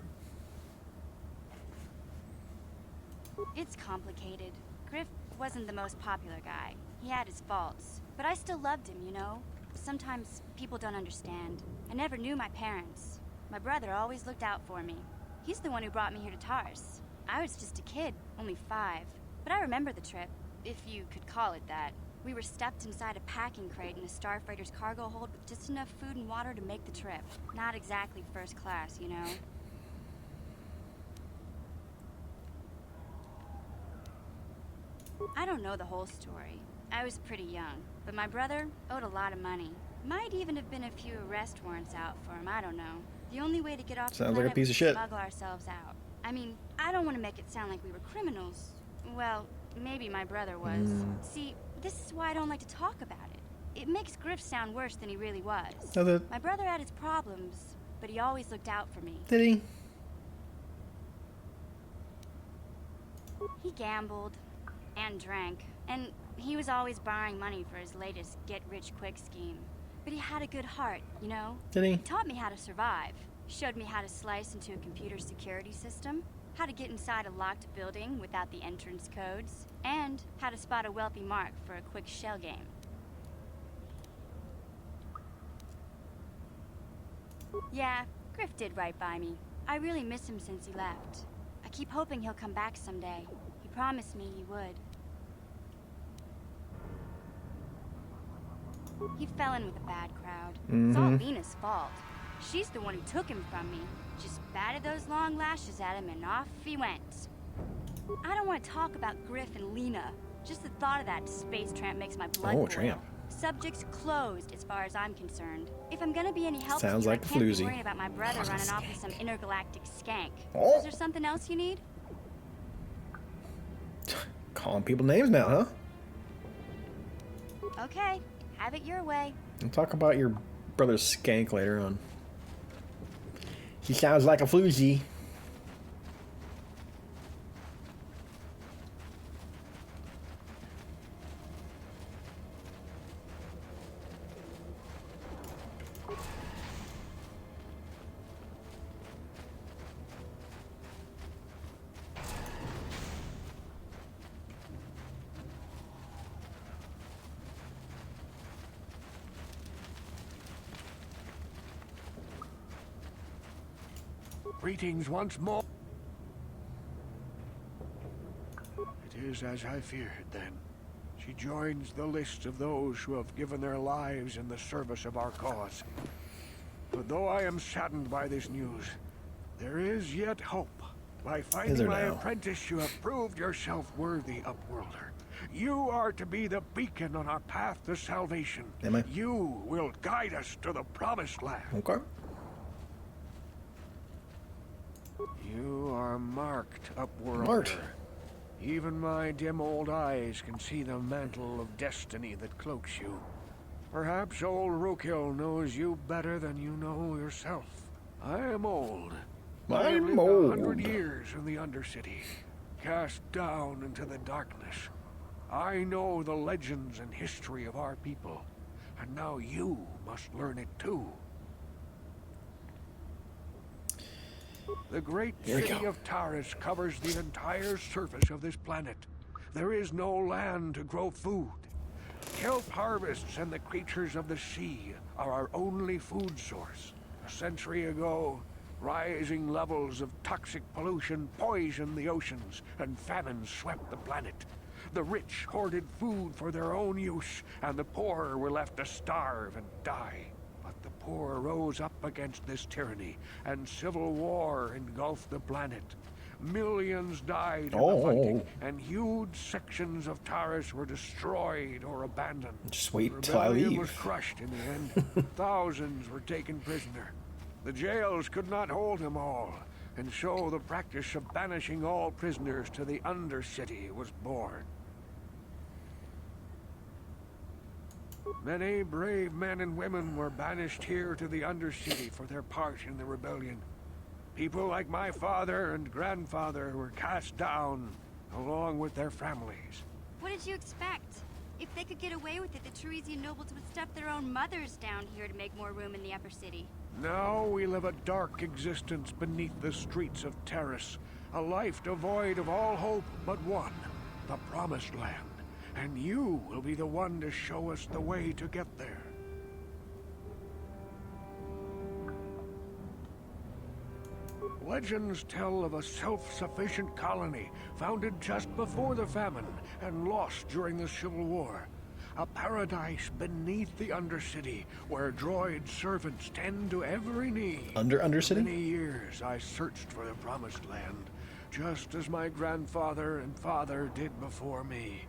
It's complicated. Griff wasn't the most popular guy. He had his faults. But I still loved him, you know? Sometimes people don't understand. I never knew my parents. My brother always looked out for me. He's the one who brought me here to Tars. I was just a kid, only 5. But I remember the trip, if you could call it that. We were stuffed inside a packing crate in a starfighter's cargo hold with just enough food and water to make the trip. Not exactly first class, you know? I don't know the whole story. I was pretty young, but my brother owed a lot of money. Might even have been a few arrest warrants out for him, I don't know. The only way to get off the Sounds like a planet piece was of to shit. smuggle ourselves out. I mean, I don't want to make it sound like we were criminals. Well, maybe my brother was. See, this is why I don't like to talk about it. It makes Griff sound worse than he really was. Does it? My brother had his problems, but he always looked out for me. Did he? He gambled and drank, and he was always borrowing money for his latest get-rich-quick scheme. But he had a good heart, you know? Did he? He taught me how to survive. Showed me how to slice into a computer security system, how to get inside a locked building without the entrance codes, and how to spot a wealthy mark for a quick shell game. Yeah, Griff did right by me. I really miss him since he left. I keep hoping he'll come back someday. He promised me he would. He fell in with a bad crowd. It's all Lena's fault. She's the one who took him from me. Just batted those long lashes at him and off he went. I don't want to talk about Griff and Lena. Just the thought of that space tramp makes my blood boil. Tramp. Subject's closed as far as I'm concerned. If I'm gonna be any help Sounds to you, like I a can't be floozy. worried about my brother running off with some intergalactic skank. Oh. Is there something else you need? Calling people names now, huh? Okay, have it your way. We'll talk about your brother's skank later on. He sounds like a floozy. Greetings once more. It is as I feared, then. She joins the list of those who have given their lives in the service of our cause. But though I am saddened by this news, there is yet hope. By finding my apprentice, you have proved yourself worthy, Upworlder. You are to be the beacon on our path to salvation. Am I? You will guide us to the promised land. Okay. You are marked, Upworlder. Marked. Even my dim old eyes can see the mantle of destiny that cloaks you. Perhaps old Rookhill knows you better than you know yourself. I am old. I have lived 100 years in the Undercity, cast down into the darkness. I know the legends and history of our people, and now you must learn it too. The great city of Taris covers the entire surface of this planet. There is no land to grow food. Kelp harvests and the creatures of the sea are our only food source. A century ago, rising levels of toxic pollution poisoned the oceans, and famine swept the planet. The rich hoarded food for their own use, and the poor were left to starve and die. But the poor rose up against this tyranny, and civil war engulfed the planet. Millions died in the fighting, and huge sections of Taris were destroyed or abandoned. Just wait till I Rebellion leave. was crushed in the end. Thousands were taken prisoner. The jails could not hold them all, and so the practice of banishing all prisoners to the Undercity was born. Many brave men and women were banished here to the Undercity for their part in the rebellion. People like my father and grandfather were cast down, along with their families. What did you expect? If they could get away with it, the Teresian nobles would stuff their own mothers down here to make more room in the upper city. Now we live a dark existence beneath the streets of Taris, a life devoid of all hope but one, the Promised Land. And you will be the one to show us the way to get there. Legends tell of a self-sufficient colony founded just before the famine and lost during the Civil War. A paradise beneath the Undercity where droid servants tend to every need. Undercity? For many years I searched for the Promised Land, just as my grandfather and father did before me.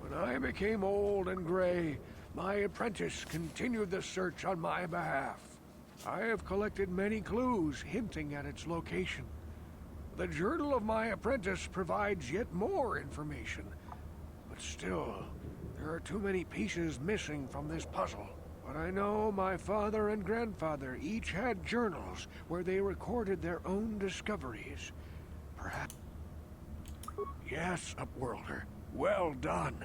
When I became old and gray, my apprentice continued the search on my behalf. I have collected many clues hinting at its location. The journal of my apprentice provides yet more information. But still, there are too many pieces missing from this puzzle. But I know my father and grandfather each had journals where they recorded their own discoveries. Perhaps... Yes, Upworlder. Well done.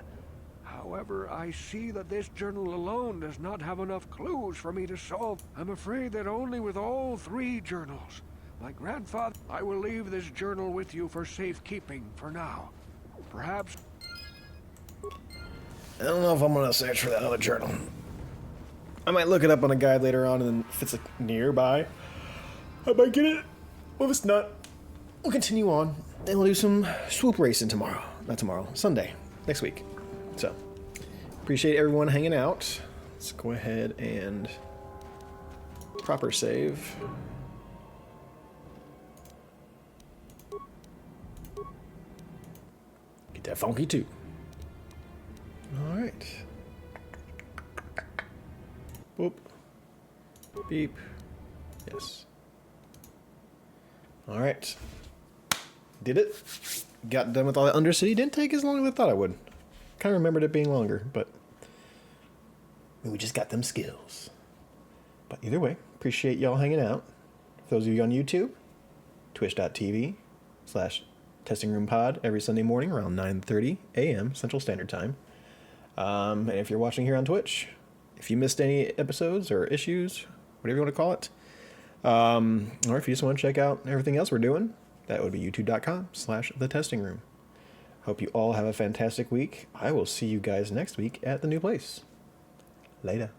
However, I see that this journal alone does not have enough clues for me to solve. I'm afraid that only with all three journals, my grandfather... I will leave this journal with you for safekeeping for now. Perhaps... I don't know if I'm gonna search for that other journal. I might look it up on a guide later on, and then if it's like nearby, I might get it. Well, if it's not, we'll continue on, and we'll do some swoop racing tomorrow. Not tomorrow, Sunday, next week. So, appreciate everyone hanging out. Let's go ahead and proper save. Get that funky too. All right. Boop. Beep. Yes. All right. Did it. Got done with all the Undercity. Didn't take as long as I thought I would. Kind of remembered it being longer, but we just got them skills. But either way, appreciate y'all hanging out. For those of you on YouTube, twitch.tv/testingroompod every Sunday morning around 9:30 a.m. Central Standard Time. And if you're watching here on Twitch, if you missed any episodes or issues, whatever you want to call it, or if you just want to check out everything else we're doing, that would be youtube.com/thetestingroom. Hope you all have a fantastic week. I will see you guys next week at the new place. Later.